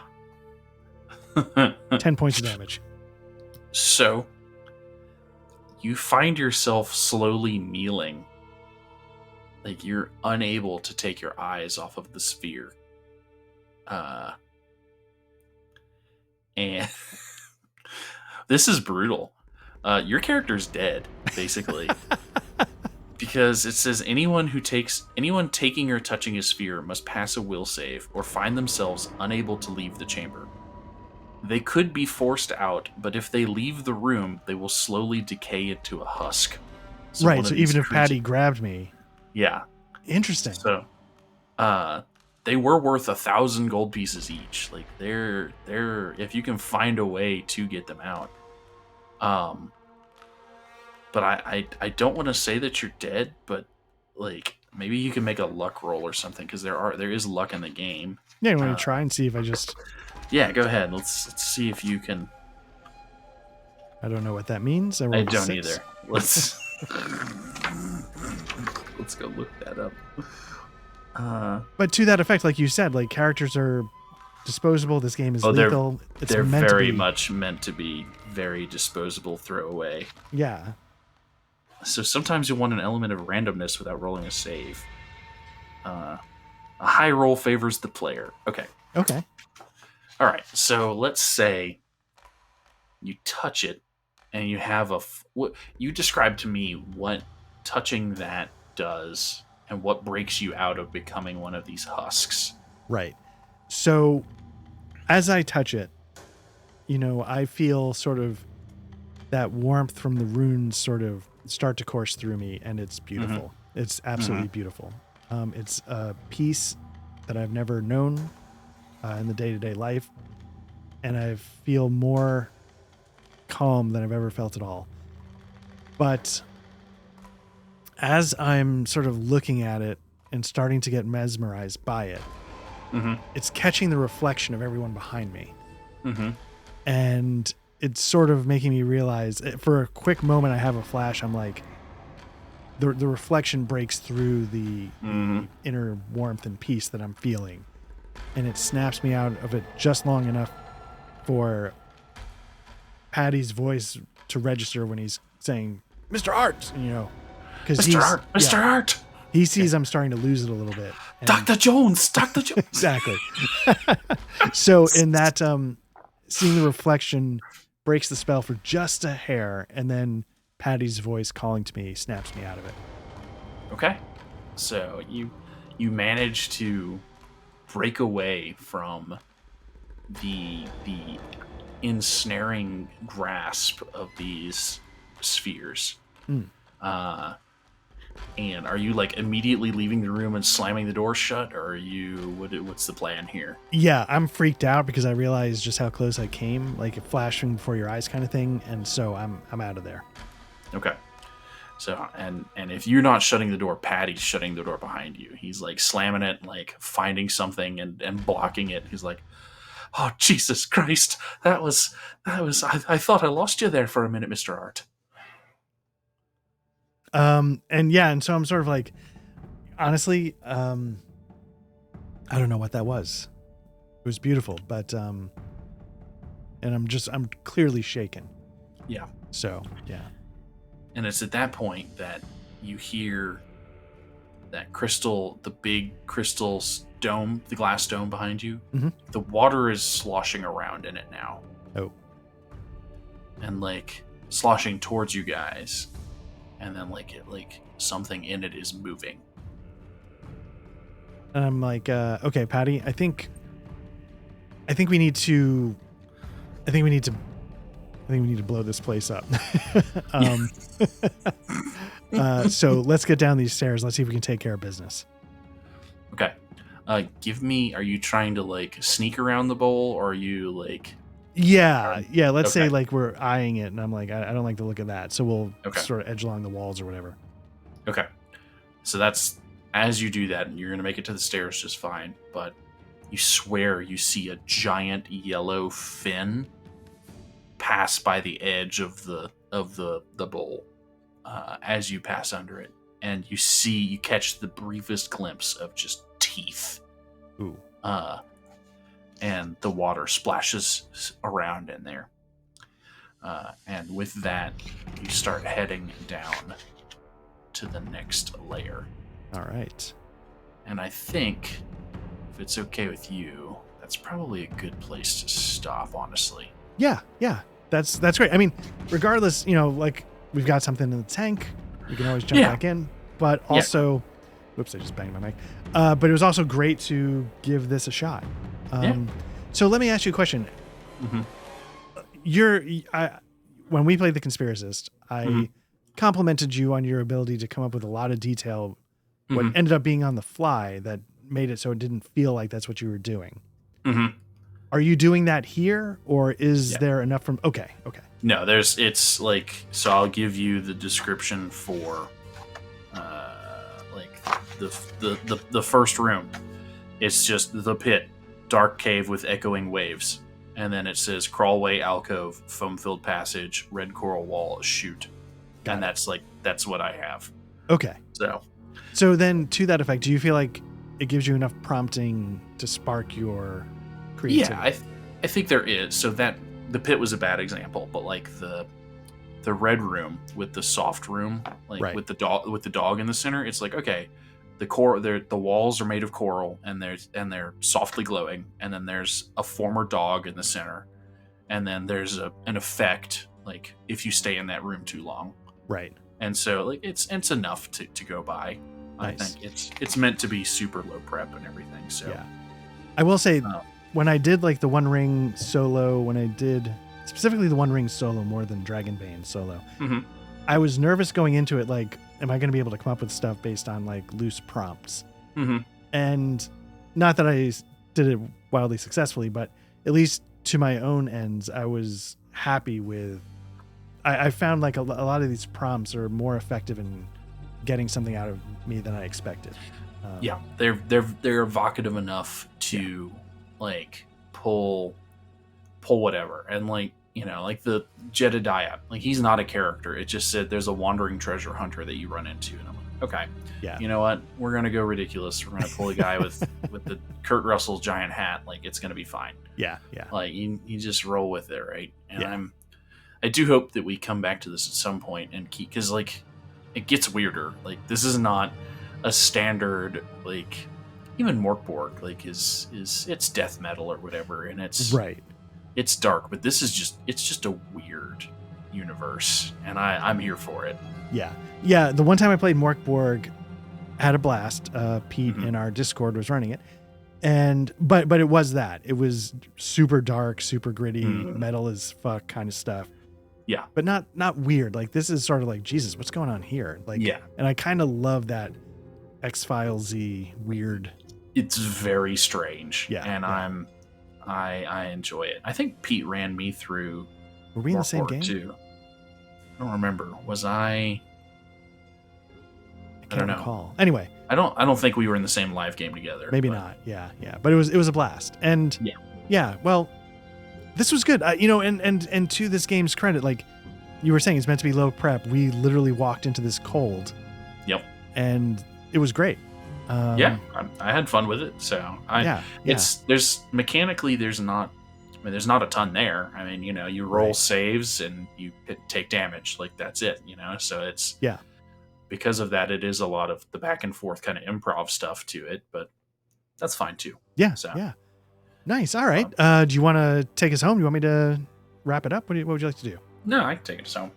points of damage. So, you find yourself slowly kneeling. Like you're unable to take your eyes off of the sphere. And this is brutal. Your character's dead, basically. Because it says anyone taking or touching a sphere must pass a will save or find themselves unable to leave the chamber. They could be forced out, but if they leave the room, they will slowly decay into a husk. So right, so even if Patty grabbed me. Yeah. Interesting. So, they were worth 1,000 gold pieces each. Like they're if you can find a way to get them out. But I don't want to say that you're dead, but like maybe you can make a luck roll or something, because there is luck in the game. Yeah, you want to try and see if I just. Yeah, go ahead. Let's see if you can. I don't know what that means. I rolled a don't 6. either. Let's go look that up. But to that effect, like you said, like characters are disposable. This game is lethal. They're very much meant to be very disposable, throwaway. Yeah. So sometimes you want an element of randomness without rolling a save. A high roll favors the player. Okay. Okay. All right. So let's say you touch it, and you have what you describe to me what touching that does, and what breaks you out of becoming one of these husks. Right. So as I touch it, I feel sort of that warmth from the runes sort of start to course through me, and it's beautiful. Mm-hmm. It's absolutely beautiful. It's a peace that I've never known in the day-to-day life, and I feel more calm than I've ever felt at all. But as I'm sort of looking at it and starting to get mesmerized by it, it's catching the reflection of everyone behind me. And it's sort of making me realize, for a quick moment, I have a flash. I'm like, the reflection breaks through the inner warmth and peace that I'm feeling. And it snaps me out of it just long enough for Patty's voice to register when he's saying, Mr. Art, because Mr. Art. He sees I'm starting to lose it a little bit. Dr. Jones. Exactly. So in that, seeing the reflection breaks the spell for just a hair, and then Patty's voice calling to me snaps me out of it. Okay. So you manage to break away from the ensnaring grasp of these spheres. And are you like immediately leaving the room and slamming the door shut, or are you what's the plan here? Yeah, I'm freaked out because I realized just how close I came, like flashing before your eyes kind of thing, and so I'm out of there. Okay. So and if you're not shutting the door, Patty's shutting the door behind you. He's like slamming it, like finding something and blocking it. He's like, "Oh, Jesus Christ. That was I thought I lost you there for a minute, Mr. Art." And so I'm sort of like, honestly, I don't know what that was. It was beautiful, but and I'm clearly shaken. Yeah. So, yeah. And it's at that point that you hear that crystal, the big crystal dome, the glass dome behind you. The water is sloshing around in it now. Oh. And like sloshing towards you guys. And then like something in it is moving. And I'm like, okay, Patty, I think we need to blow this place up. So let's get down these stairs. Let's see if we can take care of business. Okay. Are you trying to like sneak around the bowl, or are you like... Yeah. Let's say like we're eyeing it, and I'm like, I don't like the look of that. So we'll sort of edge along the walls or whatever. Okay. So that's, as you do that, you're going to make it to the stairs just fine. But you swear you see a giant yellow fin pass by the edge of the bowl as you pass under it, and you catch the briefest glimpse of just teeth. Ooh. And the water splashes around in there. And with that, you start heading down to the next layer. All right. And I think, if it's okay with you, that's probably a good place to stop, honestly. Yeah. That's great. I mean, regardless, like we've got something in the tank. We can always jump back in. But also, whoops, I just banged my mic. But it was also great to give this a shot. So let me ask you a question. When we played The Conspiracist, I complimented you on your ability to come up with a lot of detail, what ended up being on the fly that made it so it didn't feel like that's what you were doing. Are you doing that here, or is there enough from... Okay. No, it's like, so I'll give you the description for like the first room. It's just the pit, dark cave with echoing waves. and then it says crawlway, alcove, foam-filled passage, red coral wall, shoot. And that's what I have. Okay. So then to that effect, do you feel like it gives you enough prompting to spark your creativity? Yeah, I think there is. So that the pit was a bad example, but like the red room with the soft room, like right. with the dog in the center, it's like, okay, the walls are made of coral and they're softly glowing, and then there's a former dog in the center, and then there's an effect like if you stay in that room too long. Right. And so like it's enough to go by. Nice. I think it's meant to be super low prep and everything. So yeah. I will say when I did like the One Ring solo, when I did specifically the One Ring solo more than Dragonbane solo, I was nervous going into it. Like, am I going to be able to come up with stuff based on like loose prompts? And not that I did it wildly successfully, but at least to my own ends, I was happy with. I found like a lot of these prompts are more effective in getting something out of me than I expected. Yeah, they're evocative enough to like pull whatever, and like, you know, like the Jedediah, like he's not a character. It just said there's a wandering treasure hunter that you run into, and I'm like, okay, yeah, you know what, we're gonna go ridiculous. We're gonna pull a guy with the Kurt Russell's giant hat. Like it's gonna be fine. Yeah. Like you just roll with it, right? And yeah. I do hope that we come back to this at some point and keep, because like it gets weirder. Like this is not a standard, like even Morkborg like is it's death metal or whatever, and it's right. It's dark, but this is just a weird universe, and I'm here for it. Yeah. The one time I played Morkborg, had a blast. Pete in our Discord was running it, and but it was super dark, super gritty, metal as fuck kind of stuff. Yeah, but not weird. Like this is sort of like, Jesus, what's going on here? Like, yeah, and I kind of love that X-Files-y weird. It's very strange. Yeah, and yeah. I enjoy it. I think Pete ran me through. Were we in the same game? Too. I don't remember. Was I? I don't recall. Anyway, I don't think we were in the same live game together. Maybe not. Yeah. But it was a blast. And yeah. Well, this was good. And to this game's credit, like you were saying, it's meant to be low prep. We literally walked into this cold. Yep. And it was great. I had fun with it. So there's mechanically there's not a ton there. I mean, you know, you roll saves and you take damage, like that's it, you know? So it's, because of that, it is a lot of the back and forth kind of improv stuff to it, but that's fine too. Yeah. So. Yeah. Nice. All right. Do you want to take us home? Do you want me to wrap it up? What would you like to do? No, I can take it home.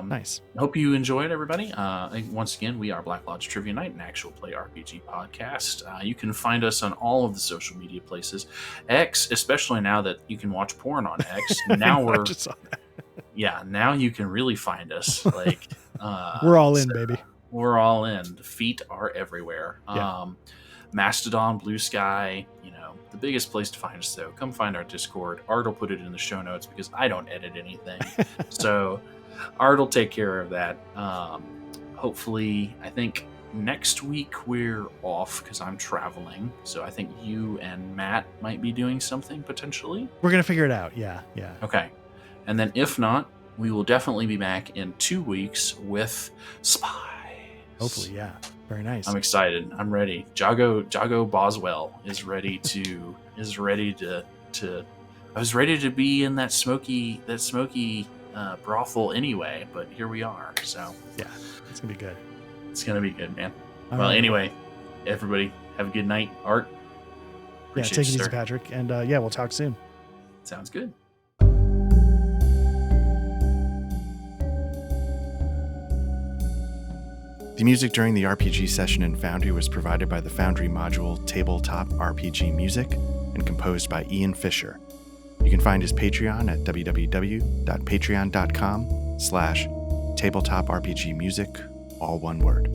Nice. I hope you enjoyed, everybody. Once again, we are Black Lodge Trivia Night, an actual play RPG podcast. You can find us on all of the social media places. X, especially now that you can watch porn on X. Now now you can really find us. Like we're all in, baby. We're all in. The feet are everywhere. Mastodon, Blue Sky, you know, the biggest place to find us, though. Come find our Discord. Art will put it in the show notes because I don't edit anything. So Art will take care of that. Hopefully, I think next week we're off because I'm traveling. So I think you and Matt might be doing something potentially. We're going to figure it out. Yeah. Okay. And then if not, we will definitely be back in 2 weeks with Spies. Hopefully, yeah. Very nice. I'm excited. I'm ready. Jago Boswell is ready to I was ready to be in that smoky brothel anyway, but here we are. So yeah, it's gonna be good. It's gonna be good, man. Well, anyway, everybody have a good night. Art. Take it easy, Patrick, and we'll talk soon. Sounds good. The music during the RPG session in Foundry was provided by the Foundry module Tabletop RPG Music and composed by Ian Fisher. You can find his Patreon at www.patreon.com/tabletop RPG music, all one word.